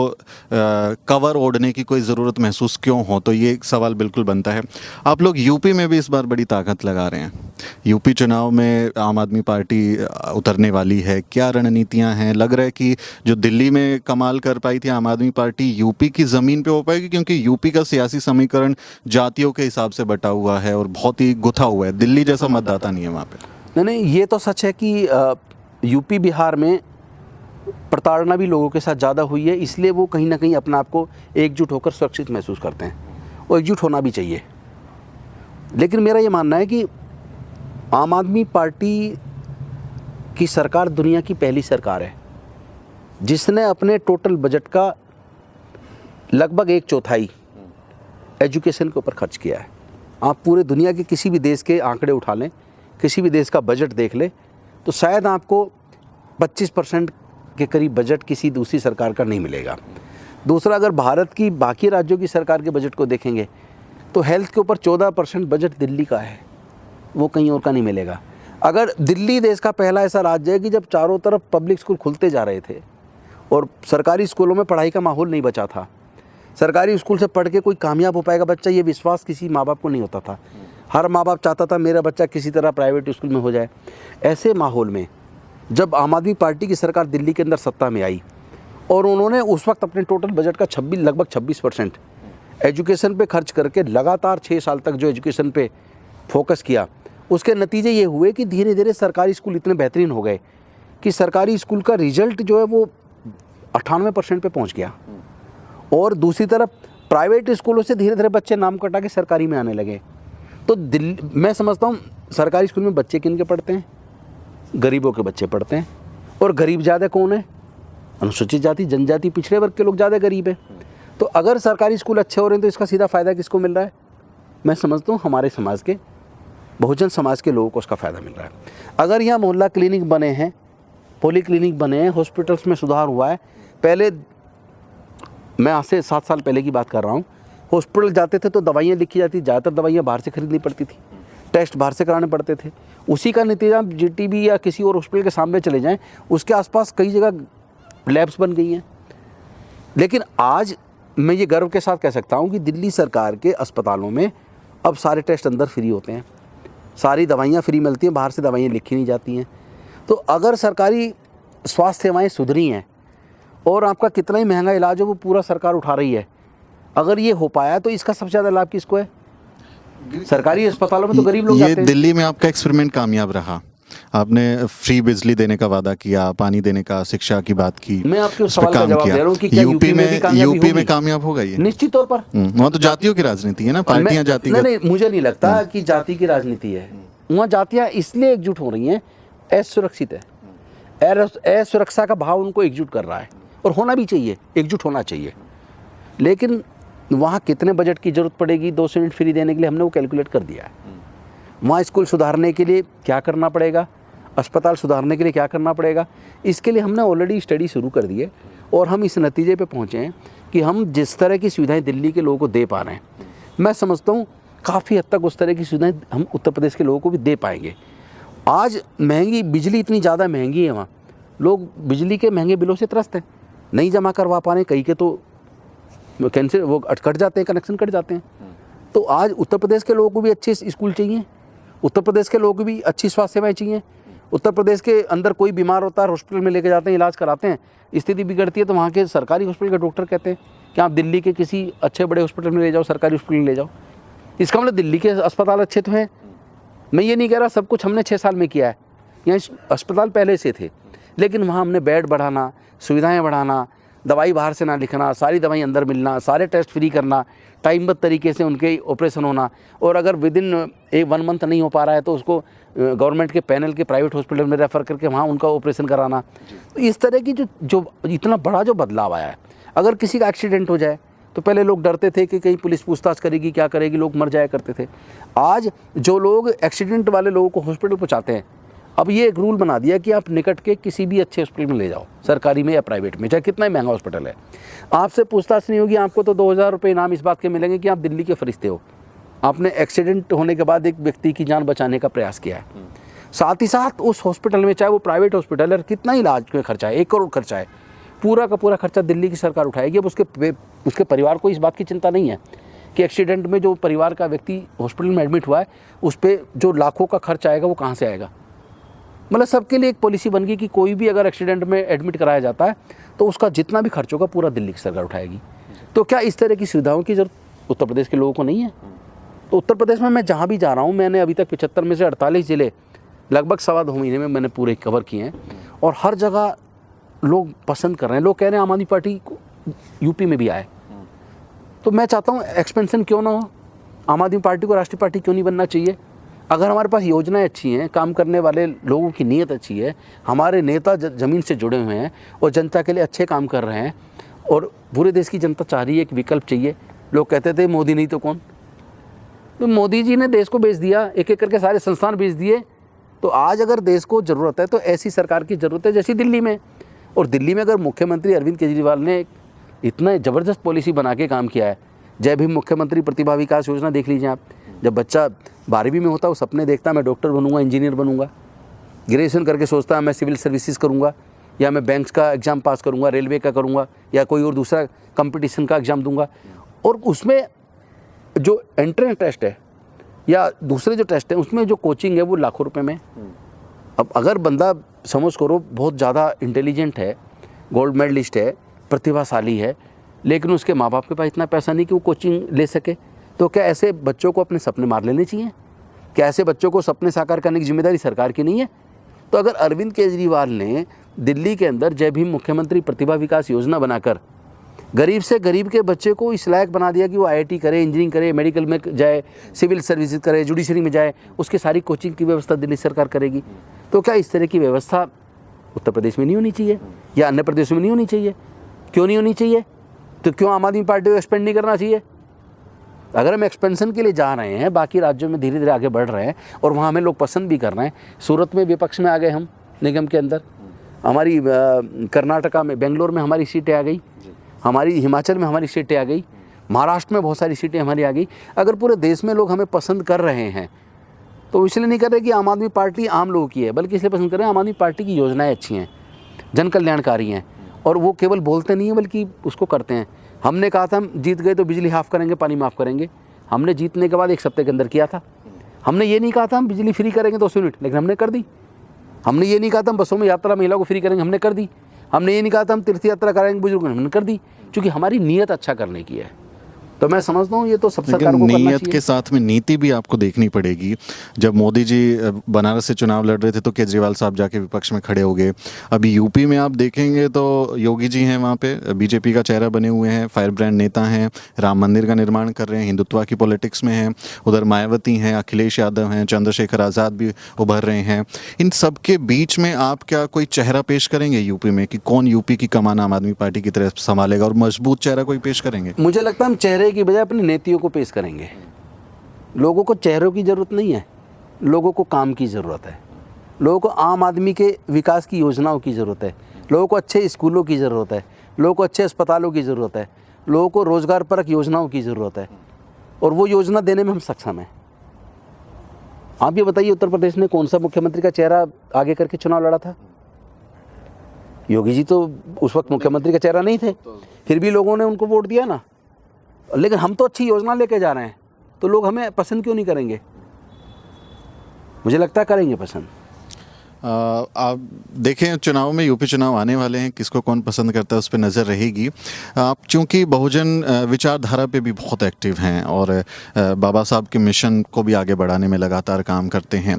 कवर ओढ़ने की कोई ज़रूरत महसूस क्यों हो, तो ये एक सवाल बिल्कुल बनता है। आप लोग यूपी में भी इस बार बड़ी ताकत लगा रहे हैं। यूपी चुनाव में आम आदमी पार्टी उतरने वाली है, क्या रणनीतियां हैं? लग रहा है कि जो दिल्ली में कमाल कर पाई थी आम आदमी पार्टी, यूपी की ज़मीन पे हो पाएगी, क्योंकि यूपी का सियासी समीकरण जातियों के हिसाब से बटा हुआ है और बहुत ही गुथा हुआ है। दिल्ली जैसा मतदाता नहीं है वहाँ पे। नहीं, ये तो सच है कि यूपी बिहार में प्रताड़ना भी लोगों के साथ ज़्यादा हुई है, इसलिए वो कहीं ना कहीं अपने आप को एकजुट होकर सुरक्षित महसूस करते हैं, और एकजुट होना भी चाहिए। लेकिन मेरा ये मानना है कि आम आदमी पार्टी की सरकार दुनिया की पहली सरकार है जिसने अपने टोटल बजट का लगभग 1/4 एजुकेशन के ऊपर खर्च किया है। आप पूरे दुनिया के किसी भी देश के आंकड़े उठा लें, किसी भी देश का बजट देख लें, तो शायद आपको 25% के करीब बजट किसी दूसरी सरकार का नहीं मिलेगा। दूसरा, अगर भारत की बाकी राज्यों की सरकार के बजट को देखेंगे तो हेल्थ के ऊपर 14% बजट दिल्ली का है, वो कहीं और का नहीं मिलेगा। अगर दिल्ली देश का पहला ऐसा राज्य है कि जब चारों तरफ पब्लिक स्कूल खुलते जा रहे थे और सरकारी स्कूलों में पढ़ाई का माहौल नहीं बचा था, सरकारी स्कूल से पढ़ के कोई कामयाब हो पाएगा बच्चा, ये विश्वास किसी माँ बाप को नहीं होता था। हर माँ बाप चाहता था मेरा बच्चा किसी तरह प्राइवेट स्कूल में हो जाए। ऐसे माहौल में जब आम आदमी पार्टी की सरकार दिल्ली के अंदर सत्ता में आई और उन्होंने उस वक्त अपने टोटल बजट का लगभग 26% एजुकेशन पे खर्च करके लगातार 6 साल तक जो एजुकेशन पे फोकस किया, उसके नतीजे ये हुए कि धीरे धीरे सरकारी स्कूल इतने बेहतरीन हो गए कि सरकारी स्कूल का रिजल्ट जो है वो 98% पे पहुंच गया। और दूसरी तरफ प्राइवेट स्कूलों से धीरे धीरे बच्चे नाम कटा के सरकारी में आने लगे। तो मैं समझता हूँ सरकारी स्कूल में बच्चे किन के पढ़ते हैं? गरीबों के बच्चे पढ़ते हैं। और गरीब ज़्यादा कौन है? अनुसूचित जाति, जनजाति, पिछड़े वर्ग के लोग ज़्यादा गरीब हैं। तो अगर सरकारी स्कूल अच्छे हो रहे हैं तो इसका सीधा फ़ायदा किसको मिल रहा है? मैं समझता हूँ हमारे समाज के, बहुजन समाज के लोगों को उसका फ़ायदा मिल रहा है। अगर यहाँ मोहल्ला क्लिनिक बने हैं, पोली क्लिनिक बने हैं, हॉस्पिटल्स में सुधार हुआ है। पहले, मैं आज से 7 साल पहले की बात कर रहा हूँ, हॉस्पिटल जाते थे तो दवाइयाँ लिखी जाती, ज़्यादातर दवाइयाँ बाहर से खरीदनी पड़ती थी, टेस्ट बाहर से कराने पड़ते थे। उसी का नतीजा जीटीबी या किसी और हॉस्पिटल के सामने चले जाएं, उसके आसपास कई जगह लैब्स बन गई हैं। लेकिन आज मैं ये गर्व के साथ कह सकता हूँ कि दिल्ली सरकार के अस्पतालों में अब सारे टेस्ट अंदर फ्री होते हैं, सारी दवाइयाँ फ्री मिलती हैं, बाहर से दवाइयाँ लिखी नहीं जाती हैं। तो अगर सरकारी स्वास्थ्य सेवाएँ सुधरी हैं और आपका कितना ही महंगा इलाज हो वो पूरा सरकार उठा रही है, अगर ये हो पाया तो इसका सबसे ज़्यादा लाभ किसको है? सरकारी अस्पतालों में तो गरीब लोग जाते हैं। दिल्ली में आपका एक्सपेरिमेंट कामयाब रहा, आपने फ्री बिजली देने का वादा किया, पानी देने का, शिक्षा की बात की, मैं आपके उस सवाल का जवाब दे रहा हूं कि क्या यूपी में कामयाब होगा ये? निश्चित तौर पर। वहाँ तो जातियों की राजनीति है ना, पार्टियां जाति नहीं, मुझे नहीं लगता कि जाति की राजनीति है। वहाँ जातियाँ इसलिए एकजुट हो रही हैं, असुरक्षित है, असुरक्षा का भाव उनको एकजुट कर रहा है, और होना भी चाहिए, एकजुट होना चाहिए। लेकिन वहाँ कितने बजट की ज़रूरत पड़ेगी 200 यूनिट फ्री देने के लिए, हमने वो कैलकुलेट कर दिया है। वहाँ स्कूल सुधारने के लिए क्या करना पड़ेगा, अस्पताल सुधारने के लिए क्या करना पड़ेगा, इसके लिए हमने ऑलरेडी स्टडी शुरू कर दी है और हम इस नतीजे पे पहुँचे हैं कि हम जिस तरह की सुविधाएं दिल्ली के लोगों को दे पा रहे हैं, मैं समझता हूँ काफ़ी हद तक उस तरह की सुविधाएं हम उत्तर प्रदेश के लोगों को भी दे पाएंगे। आज महंगी बिजली इतनी ज़्यादा महंगी है, वहाँ लोग बिजली के महंगे बिलों से त्रस्त हैं, नहीं जमा करवा पा रहे हैं, कई के तो कैंसिल वो कट जाते हैं, कनेक्शन कट जाते हैं। तो आज उत्तर प्रदेश के लोगों को भी अच्छे स्कूल चाहिए, उत्तर प्रदेश के लोगों को भी अच्छी स्वास्थ्य सेवाएं चाहिए। उत्तर प्रदेश के अंदर कोई बीमार होता है, हॉस्पिटल में लेके जाते हैं, इलाज कराते हैं, स्थिति बिगड़ती है तो वहाँ के सरकारी हॉस्पिटल के डॉक्टर कहते हैं कि आप दिल्ली के किसी अच्छे बड़े हॉस्पिटल में ले जाओ, सरकारी हॉस्पिटल में ले जाओ। इसका मतलब दिल्ली के अस्पताल अच्छे तो हैं। मैं ये नहीं कह रहा सब कुछ हमने 6 साल में किया है, यहाँ अस्पताल पहले से थे, लेकिन वहाँ हमने बेड बढ़ाना, सुविधाएँ बढ़ाना, दवाई बाहर से ना लिखना, सारी दवाई अंदर मिलना, सारे टेस्ट फ्री करना, टाइमबद्ध तरीके से उनके ऑपरेशन होना, और अगर विद इन 1 मंथ नहीं हो पा रहा है तो उसको गवर्नमेंट के पैनल के प्राइवेट हॉस्पिटल में रेफ़र करके वहाँ उनका ऑपरेशन कराना। तो इस तरह की जो इतना बड़ा जो बदलाव आया है। अगर किसी का एक्सीडेंट हो जाए तो पहले लोग डरते थे कि कहीं पुलिस पूछताछ करेगी, क्या करेगी, लोग मर जाया करते थे। आज जो लोग एक्सीडेंट वाले लोगों को हॉस्पिटल पहुँचाते हैं, अब ये एक रूल बना दिया कि आप निकट के किसी भी अच्छे हॉस्पिटल में ले जाओ, सरकारी में या प्राइवेट में, चाहे कितना ही महंगा हॉस्पिटल है, आपसे पूछताछ नहीं होगी। आपको तो 2000 रुपये इनाम इस बात के मिलेंगे कि आप दिल्ली के फरिश्ते हो, आपने एक्सीडेंट होने के बाद एक व्यक्ति की जान बचाने का प्रयास किया है। साथ ही साथ उस हॉस्पिटल में, चाहे वो प्राइवेट हॉस्पिटल है, कितना ही इलाज में खर्चा है, 1 करोड़ खर्चा है, पूरा का पूरा खर्चा दिल्ली की सरकार उठाएगी। अब उसके परिवार को इस बात की चिंता नहीं है कि एक्सीडेंट में जो परिवार का व्यक्ति हॉस्पिटल में एडमिट हुआ है उस पर जो लाखों का खर्च आएगा वो कहाँ से आएगा। मतलब सबके लिए एक पॉलिसी बन गई कि कोई भी अगर एक्सीडेंट में एडमिट कराया जाता है तो उसका जितना भी खर्च होगा पूरा दिल्ली की सरकार उठाएगी। तो क्या इस तरह की सुविधाओं की जरूरत उत्तर प्रदेश के लोगों को नहीं है? तो उत्तर प्रदेश में मैं जहाँ भी जा रहा हूँ, मैंने अभी तक 75 में से 48 ज़िले लगभग 2.25 महीने में मैंने पूरे कवर किए हैं, और हर जगह लोग पसंद कर रहे हैं। लोग कह रहे हैं आम आदमी पार्टी को यूपी में भी आए। तो मैं चाहता हूँ एक्सपेंशन क्यों ना हो, आम आदमी पार्टी को राष्ट्रीय पार्टी क्यों नहीं बनना चाहिए? अगर हमारे पास योजनाएं अच्छी हैं, काम करने वाले लोगों की नीयत अच्छी है, हमारे नेता ज़मीन से जुड़े हुए हैं और जनता के लिए अच्छे काम कर रहे हैं, और पूरे देश की जनता चाह रही है, एक विकल्प चाहिए। लोग कहते थे मोदी नहीं तो कौन, तो मोदी जी ने देश को बेच दिया, एक एक करके सारे संस्थान बेच दिए। तो आज अगर देश को ज़रूरत है तो ऐसी सरकार की ज़रूरत है जैसी दिल्ली में। और दिल्ली में अगर मुख्यमंत्री अरविंद केजरीवाल ने इतना ज़बरदस्त पॉलिसी बना के काम किया है, जय भीम मुख्यमंत्री प्रतिभा विकास योजना देख लीजिए आप। जब बच्चा 12वीं में होता है वो सपने देखता है मैं डॉक्टर बनूंगा, इंजीनियर बनूंगा, ग्रेजुएशन करके सोचता है मैं सिविल सर्विसेज करूंगा, या मैं बैंक्स का एग्ज़ाम पास करूंगा, रेलवे का करूंगा, या कोई और दूसरा कंपटीशन का एग्ज़ाम दूंगा। और उसमें जो एंट्रेंस टेस्ट है या दूसरे जो टेस्ट हैं उसमें जो कोचिंग है वो लाखों रुपए में। अब अगर बंदा समझ करो बहुत ज़्यादा इंटेलिजेंट है, गोल्ड मेडलिस्ट है, प्रतिभाशाली है, लेकिन उसके माँ बाप के पास इतना पैसा नहीं कि वो कोचिंग ले सके, तो क्या ऐसे बच्चों को अपने सपने मार लेने चाहिए? क्या ऐसे बच्चों को सपने साकार करने की जिम्मेदारी सरकार की नहीं है? तो अगर अरविंद केजरीवाल ने दिल्ली के अंदर जय भीम मुख्यमंत्री प्रतिभा विकास योजना बनाकर गरीब से गरीब के बच्चे को इस लायक बना दिया कि वो IIT करे, इंजीनियरिंग करे, मेडिकल में जाए, सिविल सर्विसेज करे, जुडिशरी में जाए, उसकी सारी कोचिंग की व्यवस्था दिल्ली सरकार करेगी। तो क्या इस तरह की व्यवस्था उत्तर प्रदेश में नहीं होनी चाहिए या अन्य प्रदेशों में नहीं होनी चाहिए? क्यों नहीं होनी चाहिए? तो क्यों आम आदमी पार्टी को एक्सपेंड नहीं करना चाहिए? अगर हम एक्सपेंशन के लिए जा रहे हैं, बाकी राज्यों में धीरे धीरे आगे बढ़ रहे हैं और वहाँ हमें लोग पसंद भी कर रहे हैं। सूरत में विपक्ष में आ गए हम निगम के अंदर, हमारी कर्नाटका में, बेंगलोर में हमारी सीटें आ गई, हमारी हिमाचल में हमारी सीटें आ गई, महाराष्ट्र में बहुत सारी सीटें हमारी आ गई। अगर पूरे देश में लोग हमें पसंद कर रहे हैं तो इसलिए नहीं कर रहे कि आम आदमी पार्टी आम लोगों की है, बल्कि इसलिए पसंद कर रहे हैं आम आदमी पार्टी की योजनाएं अच्छी हैं, जन कल्याणकारी हैं, और वो केवल बोलते नहीं हैं बल्कि उसको करते हैं। हमने कहा था हम जीत गए तो बिजली हाफ़ करेंगे, पानी माफ़ करेंगे, हमने जीतने के बाद 1 हफ्ते के अंदर किया था। हमने ये नहीं कहा था हम बिजली फ्री करेंगे 200 यूनिट, लेकिन हमने कर दी। हमने ये नहीं कहा था हम बसों में यात्रा महिला को फ्री करेंगे, हमने कर दी। हमने ये नहीं कहा था हम तीर्थ यात्रा कराएंगे बुजुर्गों, हमने कर दी, क्योंकि हमारी नीयत अच्छा करने की है। तो मैं समझता हूँ ये तो सब सरकार को करना चाहिए। नीयत के साथ में नीति भी आपको देखनी पड़ेगी। जब मोदी जी बनारस से चुनाव लड़ रहे थे तो केजरीवाल साहब जाके विपक्ष में खड़े हो गए। अभी यूपी में आप देखेंगे तो योगी जी हैं वहाँ पे, बीजेपी का चेहरा बने हुए हैं, फायर ब्रांड नेता हैं, राम मंदिर का निर्माण कर रहे हैं, हिंदुत्व की पॉलिटिक्स में हैं। उधर मायावती हैं, अखिलेश यादव हैं, चंद्रशेखर आज़ाद भी उभर रहे हैं। इन सब के बीच में आप क्या कोई चेहरा पेश करेंगे यूपी में कि कौन यूपी की कमान आम आदमी पार्टी की तरफ संभालेगा, और मजबूत चेहरा कोई पेश करेंगे? मुझे लगता है हम चेहरे की बजाय अपनी नीतियों को पेश करेंगे। लोगों को चेहरों की ज़रूरत नहीं है, लोगों को काम की ज़रूरत है, लोगों को आम आदमी के विकास की योजनाओं की ज़रूरत है, लोगों को अच्छे स्कूलों की ज़रूरत है, लोगों को अच्छे अस्पतालों की ज़रूरत है, लोगों को रोज़गार परक योजनाओं की ज़रूरत है, और वो योजना देने में हम सक्षम हैं। आप ये बताइए, उत्तर प्रदेश में कौन सा मुख्यमंत्री का चेहरा आगे करके चुनाव लड़ा था? योगी जी तो उस वक्त मुख्यमंत्री का चेहरा नहीं थे, फिर भी लोगों ने उनको वोट दिया ना। लेकिन हम तो अच्छी योजना लेके जा रहे हैं, तो लोग हमें पसंद क्यों नहीं करेंगे? मुझे लगता है करेंगे पसंद। आप देखें, चुनाव में यूपी चुनाव आने वाले हैं, किसको कौन पसंद करता है उस पर नज़र रहेगी। आप चूंकि बहुजन विचारधारा पे भी बहुत एक्टिव हैं और बाबा साहब के मिशन को भी आगे बढ़ाने में लगातार काम करते हैं,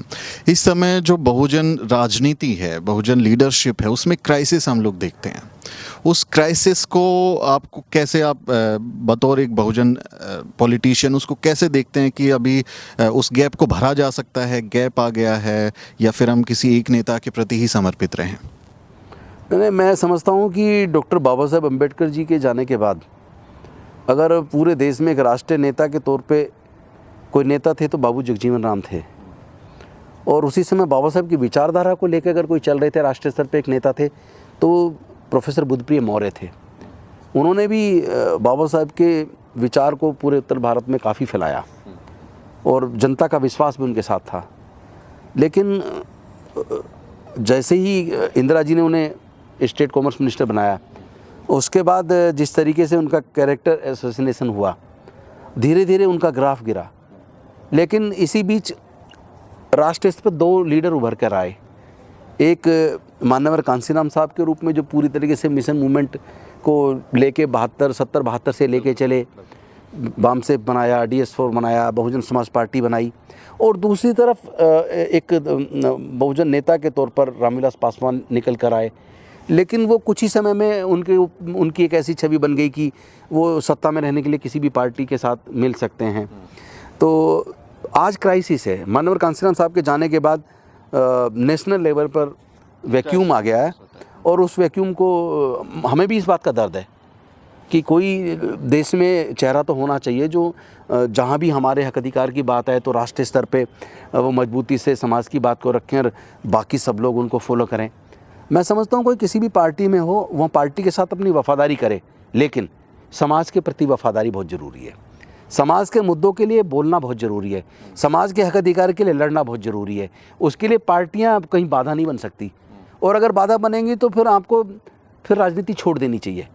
इस समय जो बहुजन राजनीति है, बहुजन लीडरशिप है, उसमें क्राइसिस हम लोग देखते हैं। उस क्राइसिस को आपको कैसे, आप बतौर एक बहुजन पॉलिटिशियन उसको कैसे देखते हैं कि अभी उस गैप को भरा जा सकता है, गैप आ गया है, या फिर हम किसी एक नेता के प्रति ही समर्पित रहें? नहीं, मैं समझता हूँ कि डॉक्टर बाबा साहब अम्बेडकर जी के जाने के बाद अगर पूरे देश में एक राष्ट्रीय नेता के तौर पे कोई नेता थे तो बाबू जगजीवन राम थे। और उसी समय बाबा साहब की विचारधारा को लेकर अगर कोई चल रहे थे, राष्ट्रीय स्तर पे एक नेता थे, तो प्रोफेसर बुद्धप्रिय मौर्य थे। उन्होंने भी बाबा साहब के विचार को पूरे उत्तर भारत में काफ़ी फैलाया और जनता का विश्वास भी उनके साथ था। लेकिन जैसे ही इंदिरा जी ने उन्हें स्टेट कॉमर्स मिनिस्टर बनाया, उसके बाद जिस तरीके से उनका कैरेक्टर एसोसिनेशन हुआ, धीरे धीरे उनका ग्राफ गिरा। लेकिन इसी बीच राष्ट्रीय स्तर पर दो लीडर उभर कर आए। एक मान्यवर कांसीराम साहब के रूप में, जो पूरी तरीके से मिशन मूवमेंट को लेके 72 से लेके चले, वाम से बनाया, DS4 बनाया, बहुजन समाज पार्टी बनाई, और दूसरी तरफ एक बहुजन नेता के तौर पर रामविलास पासवान निकल कर आए। लेकिन वो कुछ ही समय में उनकी एक ऐसी छवि बन गई कि वो सत्ता में रहने के लिए किसी भी पार्टी के साथ मिल सकते हैं। तो आज क्राइसिस है। मानवर कांसीराम साहब के जाने के बाद नेशनल लेवल पर वैक्यूम आ गया है, और उस वैक्यूम को हमें भी इस बात का दर्द है कि कोई देश में चेहरा तो होना चाहिए जो जहाँ भी हमारे हक अधिकार की बात है तो राष्ट्रीय स्तर पे वो मजबूती से समाज की बात को रखें और बाकी सब लोग उनको फॉलो करें। मैं समझता हूँ कोई किसी भी पार्टी में हो, वह पार्टी के साथ अपनी वफादारी करे, लेकिन समाज के प्रति वफादारी बहुत ज़रूरी है। समाज के मुद्दों के लिए बोलना बहुत ज़रूरी है। समाज के हक अधिकार के लिए लड़ना बहुत ज़रूरी है। उसके लिए पार्टियाँ कहीं बाधा नहीं बन सकती, और अगर बाधा बनेंगी तो फिर आपको राजनीति छोड़ देनी चाहिए।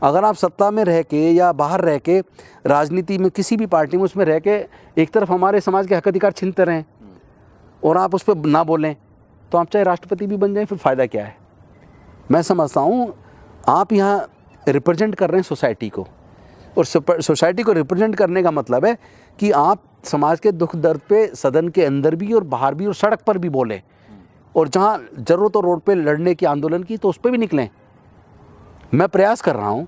अगर आप सत्ता में रह के या बाहर रह के राजनीति में किसी भी पार्टी में उसमें रह के एक तरफ हमारे समाज के हक अधिकार छीनते रहें और आप उस पर ना बोलें, तो आप चाहे राष्ट्रपति भी बन जाएं, फिर फ़ायदा क्या है? मैं समझता हूँ आप यहाँ रिप्रेजेंट कर रहे हैं सोसाइटी को, और सोसाइटी को रिप्रेजेंट करने का मतलब है कि आप समाज के दुख दर्द पे सदन के अंदर भी और बाहर भी और सड़क पर भी बोलें, और जहाँ ज़रूरत हो रोड पे लड़ने की, आंदोलन की, तो उस पर भी निकलें। मैं प्रयास कर रहा हूँ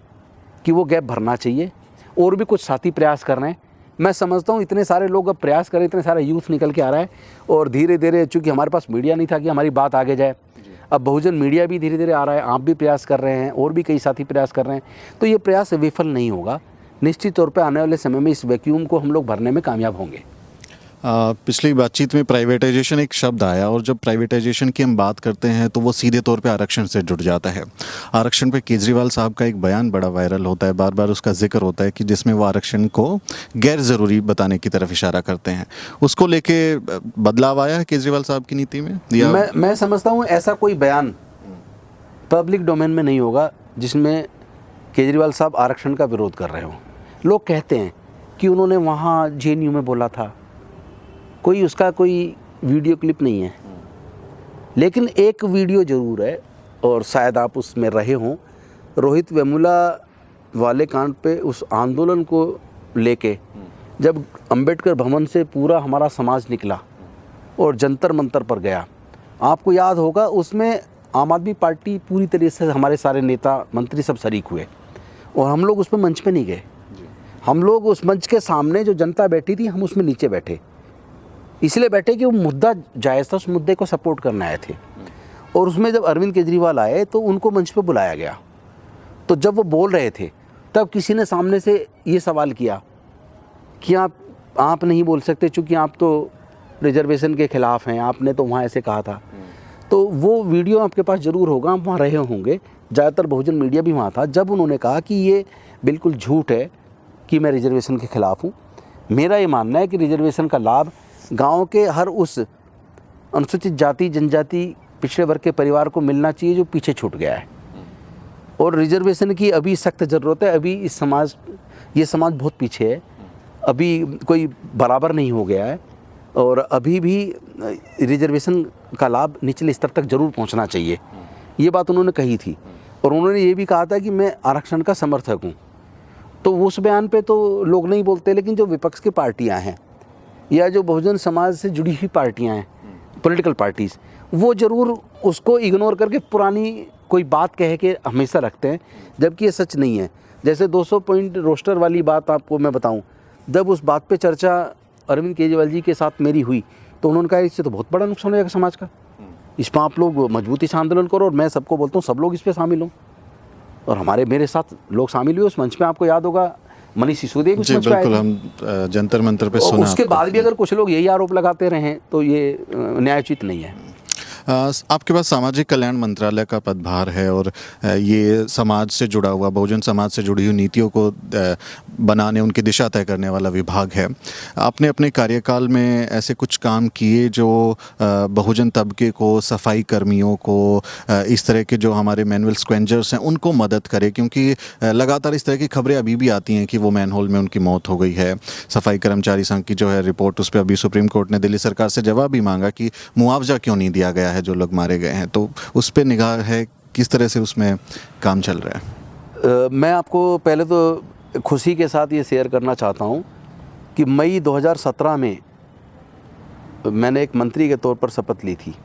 कि वो गैप भरना चाहिए, और भी कुछ साथी प्रयास कर रहे हैं। मैं समझता हूँ इतने सारे लोग अब प्रयास करें, इतने सारा यूथ निकल के आ रहा है, और धीरे धीरे, चूँकि हमारे पास मीडिया नहीं था कि हमारी बात आगे जाए, अब बहुजन मीडिया भी धीरे धीरे आ रहा है। आप भी प्रयास कर रहे हैं, और भी कई साथी प्रयास कर रहे हैं, तो ये प्रयास विफल नहीं होगा। निश्चित तौर पे आने वाले समय में इस वैक्यूम को हम लोग भरने में कामयाब होंगे। पिछली बातचीत में प्राइवेटाइजेशन एक शब्द आया, और जब प्राइवेटाइजेशन की हम बात करते हैं तो वो सीधे तौर पे आरक्षण से जुड़ जाता है। आरक्षण पे केजरीवाल साहब का एक बयान बड़ा वायरल होता है, बार बार उसका जिक्र होता है कि जिसमें वो आरक्षण को गैर ज़रूरी बताने की तरफ इशारा करते हैं। उसको लेके बदलाव आया है केजरीवाल साहब की नीति में? मैं समझता हूँ ऐसा कोई बयान पब्लिक डोमेन में नहीं होगा जिसमें केजरीवाल साहब आरक्षण का विरोध कर रहे हों। लोग कहते हैं कि उन्होंने वहाँ JNU में बोला था, कोई उसका कोई वीडियो क्लिप नहीं है, लेकिन एक वीडियो ज़रूर है, और शायद आप उसमें रहे हों। रोहित वेमुला वाले कांड पे उस आंदोलन को लेके जब अंबेडकर भवन से पूरा हमारा समाज निकला और जंतर मंतर पर गया, आपको याद होगा, उसमें आम आदमी पार्टी पूरी तरीके से, हमारे सारे नेता मंत्री सब शरीक हुए, और हम लोग उस पर मंच पे नहीं गए। हम लोग उस मंच के सामने जो जनता बैठी थी, हम उसमें नीचे बैठे, इसलिए बैठे कि वो मुद्दा जायज़ था, उस मुद्दे को सपोर्ट करने आए थे। और उसमें जब अरविंद केजरीवाल आए तो उनको मंच पे बुलाया गया, तो जब वो बोल रहे थे तब किसी ने सामने से ये सवाल किया कि आप नहीं बोल सकते चूँकि आप तो रिजर्वेशन के ख़िलाफ़ हैं, आपने तो वहाँ ऐसे कहा था। तो वो वीडियो आपके पास ज़रूर होगा, आप वहाँ रहे होंगे, ज़्यादातर बहुजन मीडिया भी वहाँ था, जब उन्होंने कहा कि ये बिल्कुल झूठ है कि मैं रिजर्वेशन के ख़िलाफ़ हूँ। मेरा ये मानना है कि रिजर्वेशन का लाभ गांव के हर उस अनुसूचित जाति, जनजाति, पिछड़े वर्ग के परिवार को मिलना चाहिए जो पीछे छूट गया है। और रिजर्वेशन की अभी सख्त ज़रूरत है। अभी ये समाज बहुत पीछे है, अभी कोई बराबर नहीं हो गया है, और अभी भी रिजर्वेशन का लाभ निचले स्तर तक ज़रूर पहुंचना चाहिए। ये बात उन्होंने कही थी। और उन्होंने ये भी कहा था कि मैं आरक्षण का समर्थक हूँ। तो उस बयान पे तो लोग नहीं बोलते, लेकिन जो विपक्ष की पार्टियां हैं या जो बहुजन समाज से जुड़ी हुई पार्टियां हैं, पॉलिटिकल पार्टीज़, वो ज़रूर उसको इग्नोर करके पुरानी कोई बात कह के हमेशा रखते हैं, जबकि ये सच नहीं है। जैसे 200 पॉइंट रोस्टर वाली बात आपको मैं बताऊं, जब उस बात पे चर्चा अरविंद केजरीवाल जी के साथ मेरी हुई तो उन्होंने कहा इससे तो बहुत बड़ा नुकसान हो जाएगा समाज का, इस पर आप लोग मजबूती से आंदोलन करो। और मैं सबको बोलता हूँ सब लोग इस पर शामिल हों, और मेरे साथ लोग शामिल हुए उस मंच पे। आपको याद होगा मनीष सिसोदिया भी उस मंच पे आए थे। हम जंतर मंतर पे सुना। उसके बाद भी अगर कुछ लोग यही आरोप लगाते रहे तो ये न्यायोचित नहीं है। आपके पास सामाजिक कल्याण मंत्रालय का पदभार है और ये समाज से जुड़ा हुआ, बहुजन समाज से जुड़ी हुई नीतियों को बनाने, उनकी दिशा तय करने वाला विभाग है। आपने अपने कार्यकाल में ऐसे कुछ काम किए जो बहुजन तबके को, सफाई कर्मियों को, इस तरह के जो हमारे मैनुअल स्क्वेंजर्स हैं उनको मदद करे? क्योंकि लगातार इस तरह की खबरें अभी भी आती हैं कि वो मैनहोल में उनकी मौत हो गई है। सफाई कर्मचारी संघ की जो है रिपोर्ट, उस पर अभी सुप्रीम कोर्ट ने दिल्ली सरकार से जवाब भी मांगा कि मुआवजा क्यों नहीं दिया गया है जो लोग मारे गए हैं। तो उस पे निगाह है, किस तरह से उसमें काम चल रहा है? मैं आपको पहले तो खुशी के साथ ये शेयर करना चाहता हूँ कि मई 2017 में मैंने एक मंत्री के तौर पर शपथ ली थी,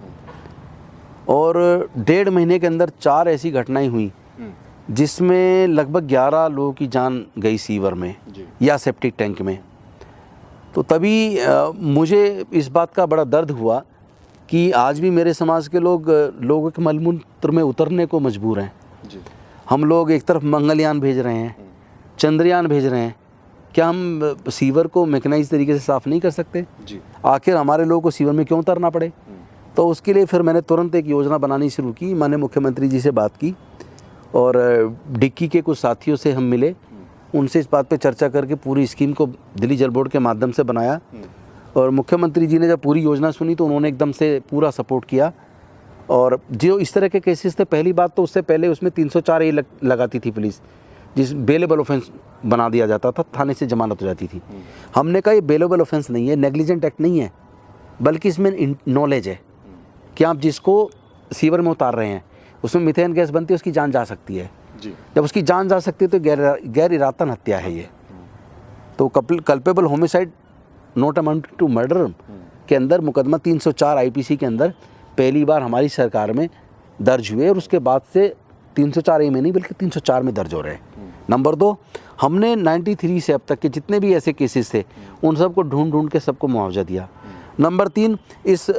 और 1.5 महीने के अंदर 4 ऐसी घटनाएं हुई जिसमें लगभग 11 लोगों की जान गई सीवर में या सेप्टिक टैंक में। तो तभी मुझे इस बात का बड़ा दर्द हुआ कि आज भी मेरे समाज के लोगों के मलमूत्र में उतरने को मजबूर हैं। हम लोग एक तरफ मंगलयान भेज रहे हैं, चंद्रयान भेज रहे हैं, क्या हम सीवर को मैकेनाइज तरीके से साफ़ नहीं कर सकते? आखिर हमारे लोगों को सीवर में क्यों उतरना पड़े? तो उसके लिए फिर मैंने तुरंत एक योजना बनानी शुरू की। माननीय मुख्यमंत्री जी से बात की और डिक्की के कुछ साथियों से हम मिले, उनसे इस बात पे चर्चा करके पूरी स्कीम को दिल्ली जल बोर्ड के माध्यम से बनाया। और मुख्यमंत्री जी ने जब पूरी योजना सुनी तो उन्होंने एकदम से पूरा सपोर्ट किया। और जो इस तरह के केसेस थे, पहली बात तो उससे पहले उसमें 304A लगाती थी पुलिस, जिस बेलेबल ऑफेंस बना दिया जाता था, थाने से जमानत हो जाती थी। हमने कहा ये बेलेबल ऑफेंस नहीं है, नेग्लिजेंट एक्ट नहीं है, बल्कि इसमें नॉलेज है कि आप जिसको सीवर में उतार रहे हैं उसमें मिथेन गैस बनती है, उसकी जान जा सकती है। जब उसकी जान जा सकती है तो गैर इरादतन हत्या है ये। तो culpable homicide not amounting to murder के अंदर मुकदमा 304 IPC के अंदर पहली बार हमारी सरकार में दर्ज हुए, और उसके बाद से 304A में नहीं बल्कि 304 में दर्ज हो रहे हैं। नंबर 2, हमने 93 से अब तक के जितने भी ऐसे केसेस थे उन सबको ढूंढ के सबको मुआवजा दिया। नंबर 3, इस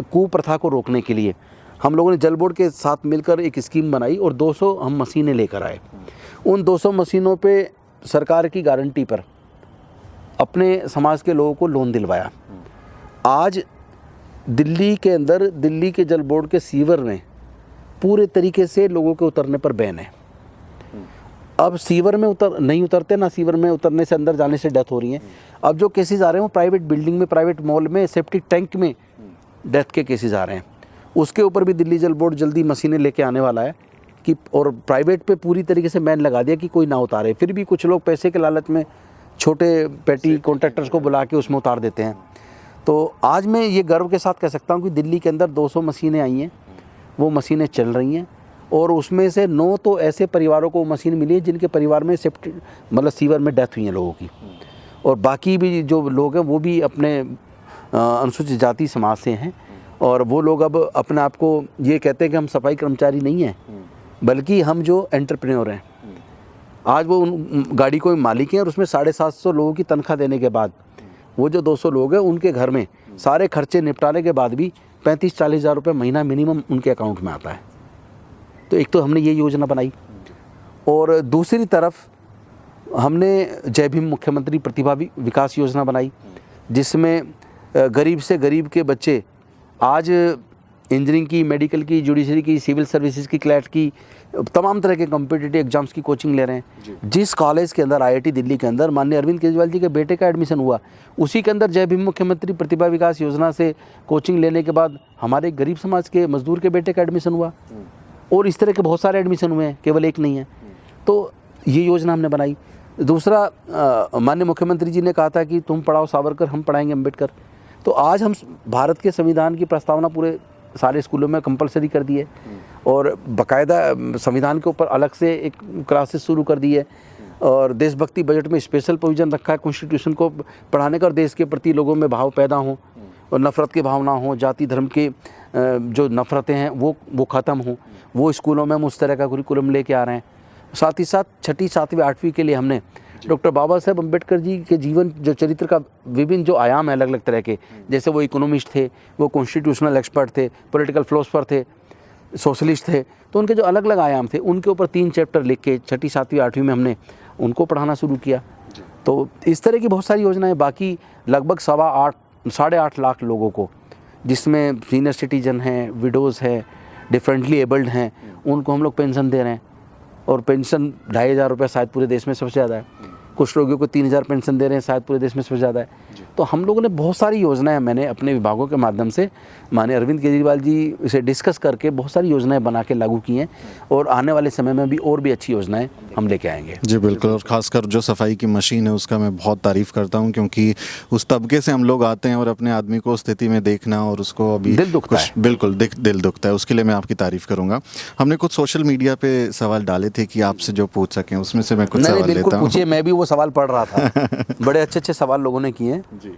कुप्रथा को रोकने के लिए हम लोगों ने जल बोर्ड के साथ मिलकर एक स्कीम बनाई और 200 हम मशीनें लेकर आए। उन 200 मशीनों पे सरकार की गारंटी पर अपने समाज के लोगों को लोन दिलवाया। आज दिल्ली के अंदर, दिल्ली के जल बोर्ड के सीवर में पूरे तरीके से लोगों के उतरने पर बैन है। अब सीवर में नहीं उतरते, ना सीवर में उतरने से अंदर जाने से डेथ हो रही है। अब जो केसेस आ रहे हैं वो प्राइवेट बिल्डिंग में, प्राइवेट मॉल में, सेप्टिक टैंक में डेथ के केसेस आ रहे हैं। उसके ऊपर भी दिल्ली जल बोर्ड जल्दी मशीनें लेके आने वाला है कि, और प्राइवेट पे पूरी तरीके से बैन लगा दिया कि कोई ना उतारे। फिर भी कुछ लोग पैसे के लालच में छोटे पेटी कॉन्ट्रैक्टर्स को बुला के उसमें उतार देते हैं। तो आज मैं ये गर्व के साथ कह सकता हूँ कि दिल्ली के अंदर 200 मशीनें आई हैं, वो मशीनें चल रही हैं, और उसमें से 9 तो ऐसे परिवारों को मशीन मिली है जिनके परिवार में सेप्टिक मतलब सीवर में डेथ हुई है लोगों की, और बाकी भी जो लोग हैं वो भी अपने अनुसूचित जाति समाज से हैं। और वो लोग अब अपने आप को ये कहते हैं कि हम सफाई कर्मचारी नहीं हैं, बल्कि हम जो एंटरप्रेन्योर हैं। आज वो उन गाड़ी को मालिक हैं, और उसमें 750 लोगों की तनख्वाह देने के बाद वो जो 200 लोग हैं उनके घर में सारे खर्चे निपटाने के बाद भी 35-40 हज़ार रुपये महीना मिनिमम उनके अकाउंट में आता है। तो एक तो हमने ये योजना बनाई, और दूसरी तरफ हमने जय भीम मुख्यमंत्री प्रतिभा विकास योजना बनाई, जिसमें गरीब से गरीब के बच्चे आज इंजीनियरिंग की, मेडिकल की, जुडिशरी की, सिविल सर्विसेज की, क्लैट की, तमाम तरह के कॉम्पिटिटिव एग्जाम्स की कोचिंग ले रहे हैं। जिस कॉलेज के अंदर IIT दिल्ली के अंदर माननीय अरविंद केजरीवाल जी के बेटे का एडमिशन हुआ, उसी के अंदर जय भीम मुख्यमंत्री प्रतिभा विकास योजना से कोचिंग लेने के बाद हमारे गरीब समाज के मजदूर के बेटे का एडमिशन हुआ। और इस तरह के बहुत सारे एडमिशन हुए हैं, केवल एक नहीं है। तो ये योजना हमने बनाई। दूसरा, माननीय मुख्यमंत्री जी ने कहा था कि तुम पढ़ाओ सावरकर, हम पढ़ाएंगे अम्बेडकर। तो आज हम भारत के संविधान की प्रस्तावना पूरे सारे स्कूलों में कंपलसरी कर दी है और बाकायदा संविधान के ऊपर अलग से एक क्लासेस शुरू कर दी है और देशभक्ति बजट में स्पेशल प्रोविज़न रखा है कॉन्स्टिट्यूशन को पढ़ाने का और देश के प्रति लोगों में भाव पैदा हो और नफ़रत की भावना हो, जाति धर्म के जो नफ़रतें हैं वो ख़त्म हो। वो स्कूलों में हम उस तरह का करिकुलम लेके आ रहे हैं। साथ ही साथ 6ठी 7वीं 8वीं के लिए हमने डॉक्टर बाबा साहेब अम्बेडकर जी के जीवन जो चरित्र का विभिन्न जो आयाम है अलग अलग तरह के, जैसे वो इकोनॉमिस्ट थे, वो कॉन्स्टिट्यूशनल एक्सपर्ट थे, पॉलिटिकल फिलोसफर थे, सोशलिस्ट थे, तो उनके जो अलग अलग आयाम थे उनके ऊपर 3 चैप्टर लिख के 6ठी 7वीं 8वीं में हमने उनको पढ़ाना शुरू किया। तो इस तरह की बहुत सारी योजनाएं, बाकी लगभग 8.5 लाख लोगों को, जिसमें सीनियर सिटीजन हैं, विडोज़ हैं, डिफरेंटली एबल्ड हैं, उनको हम लोग पेंशन दे रहे हैं और पेंशन 2,500 रुपये शायद पूरे देश में सबसे ज़्यादा है। कुछ लोगों को 3,000 पेंशन दे रहे हैं, शायद पूरे देश में सबसे ज़्यादा है। तो हम लोगों ने बहुत सारी योजनाएं, मैंने अपने विभागों के माध्यम से माननीय अरविंद केजरीवाल जी इसे डिस्कस करके बहुत सारी योजनाएं बना के लागू की हैं और आने वाले समय में भी और भी अच्छी योजनाएं हम लेके आएंगे। जी बिल्कुल, और ख़ासकर जो सफाई की मशीन है उसका मैं बहुत तारीफ़ करता हूं, क्योंकि उस तबके से हम लोग आते हैं और अपने आदमी को उस स्थिति में देखना और उसको अभी दिल दुखता है। बिल्कुल दिल दुखता है। उसके लिए मैं आपकी तारीफ़ करूँगा। हमने कुछ सोशल मीडिया पे सवाल डाले थे कि आपसे जो पूछ सकें, उसमें से मैं कुछ सवाल लेता बिल्कुल हूँ। पूछिए, मैं भी वो सवाल पढ़ रहा था। बड़े अच्छे सवाल लोगों ने किए हैं। जी।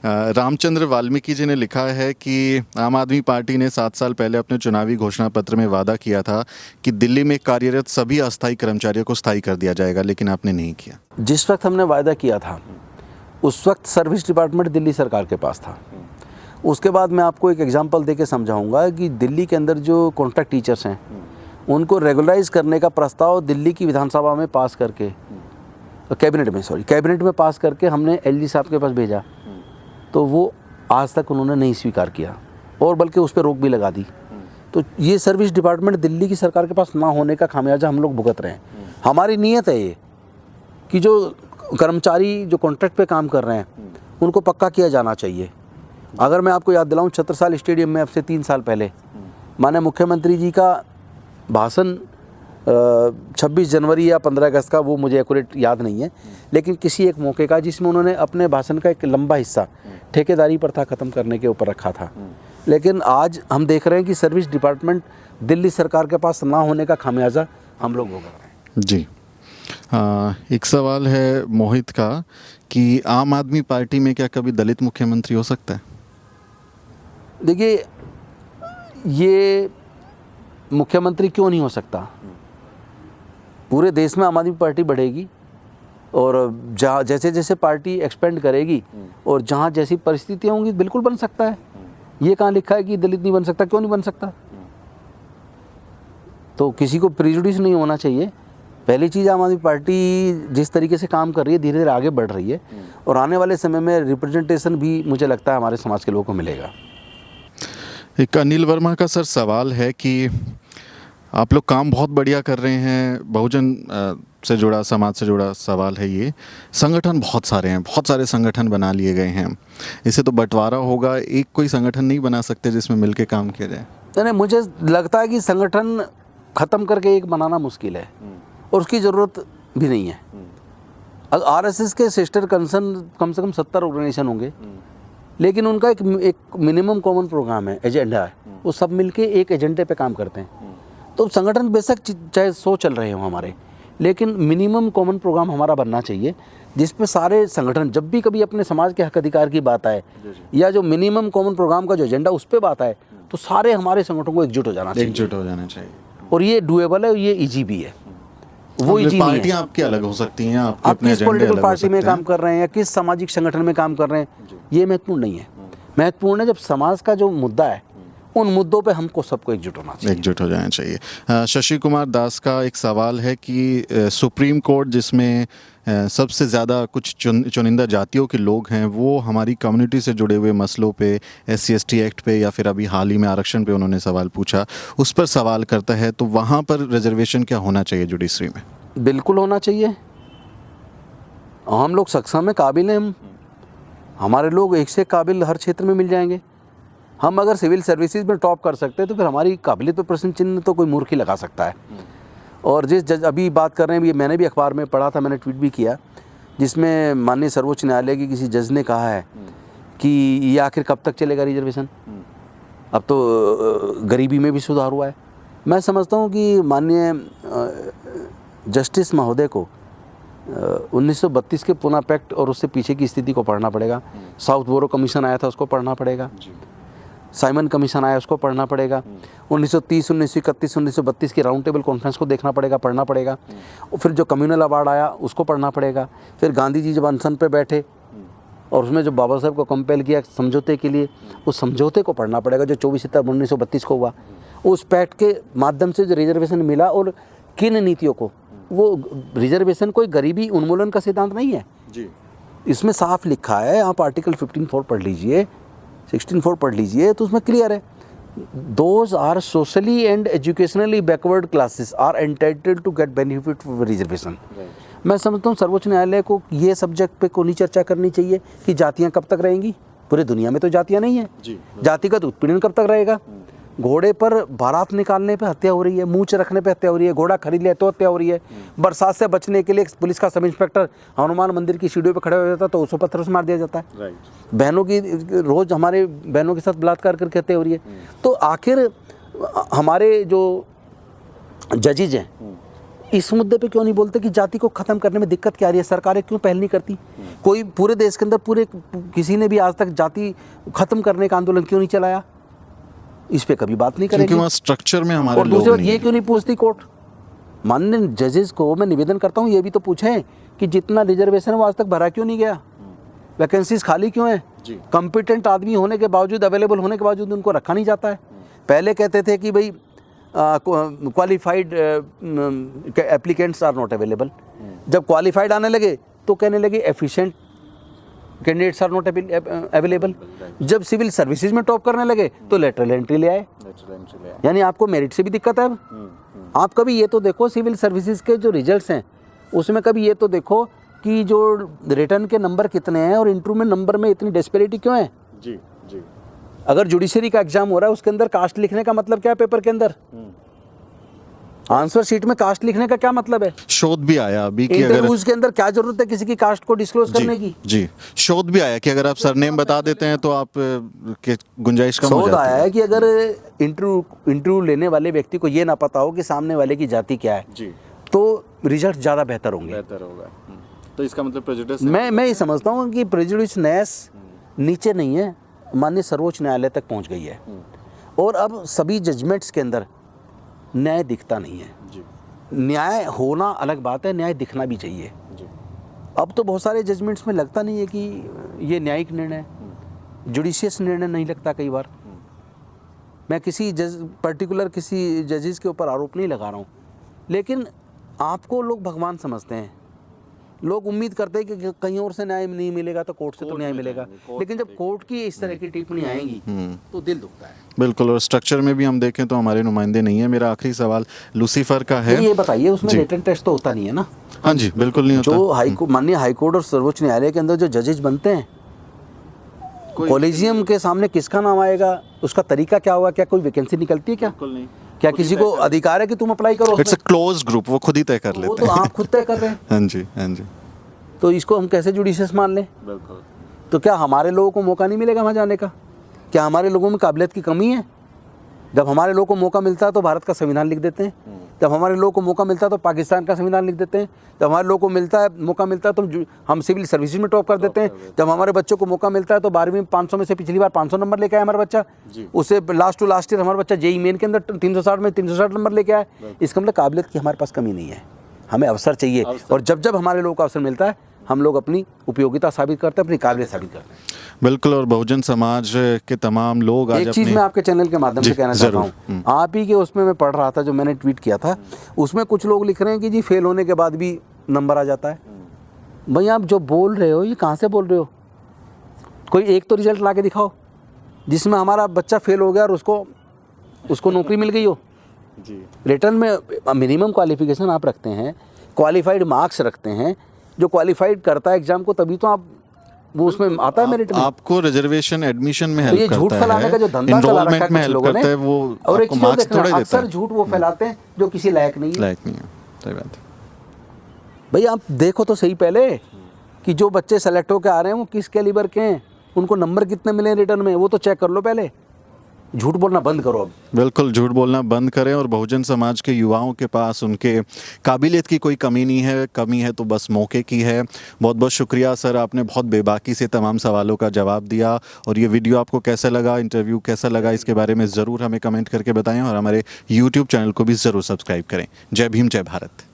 रामचंद्र वाल्मीकि जी ने लिखा है कि आम आदमी पार्टी ने 7 साल पहले अपने चुनावी घोषणा पत्र में वादा किया था कि दिल्ली में कार्यरत सभी अस्थायी कर्मचारियों को स्थायी कर दिया जाएगा, लेकिन आपने नहीं किया। जिस वक्त हमने वायदा किया था उस वक्त सर्विस डिपार्टमेंट दिल्ली सरकार के पास था। उसके बाद मैं आपको एक एग्जांपल देके समझाऊंगा कि दिल्ली के अंदर जो कॉन्ट्रैक्ट टीचर्स हैं उनको रेगुलराइज करने का प्रस्ताव दिल्ली की विधानसभा में पास करके, कैबिनेट में पास करके हमने LG साहब के पास भेजा, तो वो आज तक उन्होंने नहीं स्वीकार किया और बल्कि उस पर रोक भी लगा दी। तो ये सर्विस डिपार्टमेंट दिल्ली की सरकार के पास ना होने का खामियाजा हम लोग भुगत रहे हैं। हमारी नीयत है ये कि जो कर्मचारी जो कॉन्ट्रैक्ट पे काम कर रहे हैं उनको पक्का किया जाना चाहिए। अगर मैं आपको याद दिलाऊं, छत्रसाल स्टेडियम में अब से 3 साल पहले माननीय मुख्यमंत्री जी का भाषण 26 जनवरी या 15 अगस्त का, वो मुझे एक्यूरेट याद नहीं है, लेकिन किसी एक मौके का जिसमें उन्होंने अपने भाषण का एक लंबा हिस्सा ठेकेदारी प्रथा ख़त्म करने के ऊपर रखा था। लेकिन आज हम देख रहे हैं कि सर्विस डिपार्टमेंट दिल्ली सरकार के पास ना होने का खामियाजा हम लोग भुगत रहे हैं। जी। एक सवाल है मोहित का कि आम आदमी पार्टी में क्या कभी दलित मुख्यमंत्री हो सकता है? देखिए, ये मुख्यमंत्री क्यों नहीं हो सकता? पूरे देश में आम आदमी पार्टी बढ़ेगी और जहाँ जैसे जैसे पार्टी एक्सपेंड करेगी और जहाँ जैसी परिस्थितियाँ होंगी बिल्कुल बन सकता है। ये कहाँ लिखा है कि दलित नहीं बन सकता? क्यों नहीं बन सकता? तो किसी को प्रेजुडिस नहीं होना चाहिए। पहली चीज़, आम आदमी पार्टी जिस तरीके से काम कर रही है धीरे धीरे आगे बढ़ रही है और आने वाले समय में रिप्रेजेंटेशन भी मुझे लगता है हमारे समाज के लोगों को मिलेगा। एक अनिल वर्मा का सर सवाल है कि आप लोग काम बहुत बढ़िया कर रहे हैं, बहुजन से जुड़ा, समाज से जुड़ा सवाल है ये। संगठन बहुत सारे हैं, बहुत सारे संगठन बना लिए गए हैं, इसे तो बंटवारा होगा, एक कोई संगठन नहीं बना सकते जिसमें मिलके काम किया जाए? नहीं, मुझे लगता है कि संगठन ख़त्म करके एक बनाना मुश्किल है और उसकी ज़रूरत भी नहीं है। RSS के सिस्टर कंसर्न कम से कम 70 ऑर्गेनाइजेशन होंगे, लेकिन उनका एक मिनिमम कॉमन प्रोग्राम है, एजेंडा है, वो सब मिलके एक एजेंडे पे काम करते हैं। तो संगठन बेशक चाहे 100 चल रहे हों हमारे, लेकिन मिनिमम कॉमन प्रोग्राम हमारा बनना चाहिए जिसपे सारे संगठन जब भी कभी अपने समाज के हक अधिकार की बात आए या जो मिनिमम कॉमन प्रोग्राम का जो एजेंडा उस पर बात आए तो सारे हमारे संगठनों को एकजुट हो जाना चाहिए। और ये डूएबल है, ये ईजी भी है। वो ईजी नहीं है। पार्टियां आपकी अलग हो सकती हैं, आप किस पॉलिटिकल पार्टी में काम कर रहे हैं या किस सामाजिक संगठन में काम कर रहे हैं, ये महत्वपूर्ण नहीं है। महत्वपूर्ण है जब समाज का जो मुद्दा है उन मुद्दों पे हमको सबको एकजुट होना चाहिए, एकजुट हो जाना चाहिए। शशि कुमार दास का एक सवाल है कि सुप्रीम कोर्ट जिसमें सबसे ज़्यादा कुछ चुनिंदा जातियों के लोग हैं, वो हमारी कम्युनिटी से जुड़े हुए मसलों पे, SC/ST एक्ट पे या फिर अभी हाल ही में आरक्षण पे उन्होंने सवाल पूछा, उस पर सवाल करता है, तो वहाँ पर रिजर्वेशन क्या होना चाहिए जुडिशरी में? बिल्कुल होना चाहिए। हम लोग सक्षम है, काबिल हैं हम। हमारे लोग एक से काबिल हर क्षेत्र में मिल जाएंगे। हम अगर सिविल सर्विसेज में टॉप कर सकते हैं तो फिर हमारी काबिलियत पर प्रश्न चिन्ह तो कोई मूर्ख ही लगा सकता है। और जिस जज अभी बात कर रहे हैं, ये मैंने भी अखबार में पढ़ा था, मैंने ट्वीट भी किया, जिसमें माननीय सर्वोच्च न्यायालय के किसी जज ने कहा है कि ये आखिर कब तक चलेगा रिजर्वेशन। अब तो गरीबी में भी सुधार हुआ है। मैं समझता हूँ कि माननीय जस्टिस महोदय को 1932 के पूना पैक्ट और उससे पीछे की स्थिति को पढ़ना पड़ेगा। साउथ बोरो कमीशन आया था, उसको पढ़ना पड़ेगा। साइमन कमीशन आया, उसको पढ़ना पड़ेगा। 1930, 1931, 1932 की राउंड टेबल कॉन्फ्रेंस को देखना पड़ेगा, पढ़ना पड़ेगा। और फिर जो कम्युनल अवार्ड आया उसको पढ़ना पड़ेगा। फिर गांधी जी जब अनशन पे बैठे और उसमें जो बाबा साहब को कंपेल किया समझौते के लिए, उस समझौते को पढ़ना पड़ेगा जो 24 सितंबर 1932 को हुआ। उस पैक्ट के माध्यम से जो रिजर्वेशन मिला और किन नीतियों को, वो रिजर्वेशन कोई गरीबी उन्मूलन का सिद्धांत नहीं है जी। इसमें साफ लिखा है, आप आर्टिकल 15(4) पढ़ लीजिए, 16(4) पढ़ लीजिए, तो उसमें क्लियर है, those are socially and educationally backward classes are entitled to get benefit of reservation. मैं समझता हूँ सर्वोच्च न्यायालय को ये सब्जेक्ट पे कोई चर्चा करनी चाहिए कि जातियाँ कब तक रहेंगी। पूरे दुनिया में तो जातियाँ नहीं है, जातिगत उत्पीड़न कब तक रहेगा। घोड़े पर बारात निकालने पे हत्या हो रही है, मूंछ रखने पे हत्या हो रही है, घोड़ा खरीद लिया तो हत्या हो रही है। बरसात से बचने के लिए पुलिस का सब इंस्पेक्टर हनुमान मंदिर की सीढ़ियों पे खड़े हो जाता है तो उसको पत्थरों से मार दिया जाता है। बहनों की रोज हमारे बहनों के साथ बलात्कार करके हत्या हो रही है। तो आखिर हमारे जो जजेज हैं इस मुद्दे पे क्यों नहीं बोलते कि जाति को खत्म करने में दिक्कत क्या आ रही है, सरकारें क्यों पहल नहीं करती? कोई पूरे देश के अंदर पूरे किसी ने भी आज तक जाति खत्म करने का आंदोलन क्यों नहीं चलाया? इस पे कभी बात नहीं करेंगे। क्योंकि वहाँ स्ट्रक्चर में हमारे और लोग दूसरी बात नहीं ये हैं। क्यों नहीं पूछती कोर्ट? माननीय जजेस को मैं निवेदन करता हूँ, ये भी तो पूछें कि जितना रिजर्वेशन है वो आज तक भरा क्यों नहीं गया, वैकेंसीज खाली क्यों है, कॉम्पिटेंट आदमी होने के बावजूद, अवेलेबल होने के बावजूद उनको रखा नहीं जाता है। पहले कहते थे कि भाई qualified applicants are not available, जब क्वालिफाइड आने लगे तो कहने लगे efficient candidates are not available. जब सिविल सर्विसेज में टॉप करने लगे तो लेटरल एंट्री ले आए। यानी आपको मेरिट से भी दिक्कत है। अब आप कभी ये तो देखो सिविल सर्विसेज के जो रिजल्ट्स हैं उसमें कभी ये तो देखो कि जो रिटर्न के नंबर कितने हैं और इंटरव्यू में नंबर में इतनी डिस्पेरिटी क्यों है। जी। अगर जुडिशरी का एग्जाम हो रहा है उसके अंदर कास्ट लिखने का मतलब क्या है? पेपर के अंदर आंसर शीट में कास्ट लिखने का क्या मतलब है? शोध भी आया अभी कि अगर इंटरव्यूज के अंदर क्या जरूरत है किसी की कास्ट को डिस्क्लोज करने की? जी, शोध भी आया कि अगर आप सरनेम बता देते हैं तो आप के गुंजाइश कम हो शोध जाती है। आया है कि अगर इंटरव्यू लेने वाले व्यक्ति को ये ना पता हो कि सामने वाले की जाति क्या है जी, तो रिजल्ट ज़्यादा बेहतर होंगे। तो इसका मतलब प्रेजुडिस मैं ये समझता हूँ कि प्रेजुडिसनेस नीचे नहीं है, माननीय सर्वोच्च न्यायालय तक पहुँच गई है और अब सभी जजमेंट्स के अंदर न्याय दिखता नहीं है जी। न्याय होना अलग बात है, न्याय दिखना भी चाहिए जी। अब तो बहुत सारे जजमेंट्स में लगता नहीं है कि ये न्यायिक निर्णय, जुडिशियस निर्णय नहीं लगता कई बार। मैं किसी पर्टिकुलर किसी जजेस के ऊपर आरोप नहीं लगा रहा हूँ, लेकिन आपको लोग भगवान समझते हैं। लोग उम्मीद करते हैं कि कहीं और से न्याय नहीं मिलेगा तो कोर्ट से तो न्याय मिलेगा, लेकिन जब कोर्ट की इस तरह की टिप्पणी आएंगी तो दिल दुखता है। बिल्कुल, और स्ट्रक्चर में भी हम देखें तो हमारे नुमाइंदे नहीं है। मेरा आखिरी सवाल लूसीफर का है। ये बताइए उसमें रिटन टेस्ट तो होता नहीं है ना? हाँ जी, बिल्कुल नहीं होता। जो माननीय हाईकोर्ट और सर्वोच्च न्यायालय के अंदर जो जजेज बनते हैं, कॉलेजियम के सामने किसका नाम आएगा, उसका तरीका क्या होगा? क्या कोई वैकेंसी निकलती है क्या? बिल्कुल नहीं। क्या किसी को अधिकार है कि तुम अप्लाई करो? इट्स अ क्लोज्ड ग्रुप, वो खुद ही तय कर लेते हैं। वो तो आप खुद तय कर रहे हैं। हाँ जी, हाँ जी। तो इसको हम कैसे जुडिशियस मान लें? बिल्कुल। तो क्या हमारे लोगों को मौका नहीं मिलेगा वहाँ जाने का? क्या हमारे लोगों में काबिलियत की कमी है? जब हमारे लोगों को मौका मिलता है तो भारत का संविधान लिख देते हैं, जब हमारे लोगों को मौका मिलता है तो पाकिस्तान का संविधान लिख देते हैं, जब हमारे लोगों को मौका मिलता है तो हम सिविल सर्विसेज में टॉप कर देते हैं, जब हमारे बच्चों को मौका मिलता है तो 12वीं में 500 में से पिछली बार 500 नंबर लेके आया हमारा बच्चा, उससे लास्ट टू लास्ट ईयर हमारा बच्चा जेईई मेन के अंदर 360 में 360 नंबर लेके आया। इसका मतलब काबिलियत की हमारे पास कमी नहीं है, हमें अवसर चाहिए। और जब जब हमारे लोगों को अवसर मिलता है हम लोग अपनी उपयोगिता साबित करते हैं, अपनी काबिलियत साबित करते हैं। बिल्कुल, और बहुजन समाज के तमाम लोग आज एक चीज़ मैं आपके चैनल के माध्यम से कहना चाहता हूँ, आप ही के उसमें मैं पढ़ रहा था जो मैंने ट्वीट किया था, उसमें कुछ लोग लिख रहे हैं कि जी फेल होने के बाद भी नंबर आ जाता है। भाई आप जो बोल रहे हो ये कहाँ से बोल रहे हो? कोई एक तो रिजल्ट ला के दिखाओ जिसमें हमारा बच्चा फेल हो गया और उसको नौकरी मिल गई हो। जी रिटर्न में मिनिमम क्वालिफिकेशन आप रखते हैं, क्वालिफाइड मार्क्स रखते हैं, जो क्वालिफाइड करता है एग्जाम को तभी तो आप वो उसमें आता है मेरिट में। आपको रिजर्वेशन एडमिशन में तो हेल्प ये करता है, झूठ फैलाने का जो धंधा चला रखा है में कुछ हेल्प लोगों ने, करता है, वो और एक आपको चीज़ और मार्क्स देखना, थोड़ा ही देता अक्सर है। झूठ वो फैलाते हैं जो किसी लायक नहीं है। लायक नहीं है, सही बात है। भाई आप देखो तो सही पहले कि जो बच्चे सेलेक्ट होकर आ रहे हैं वो किस कैलिबर के हैं, उनको नंबर कितने मिले रिटर्न में, वो तो चेक कर लो पहले। झूठ बोलना बंद करो अब। बिल्कुल झूठ बोलना बंद करें, और बहुजन समाज के युवाओं के पास उनके काबिलियत की कोई कमी नहीं है, कमी है तो बस मौके की है। बहुत बहुत शुक्रिया सर, आपने बहुत बेबाकी से तमाम सवालों का जवाब दिया। और ये वीडियो आपको कैसा लगा, इंटरव्यू कैसा लगा, इसके बारे में ज़रूर हमें कमेंट करके बताएं, और हमारे यूट्यूब चैनल को भी ज़रूर सब्सक्राइब करें। जय भीम, जय भारत।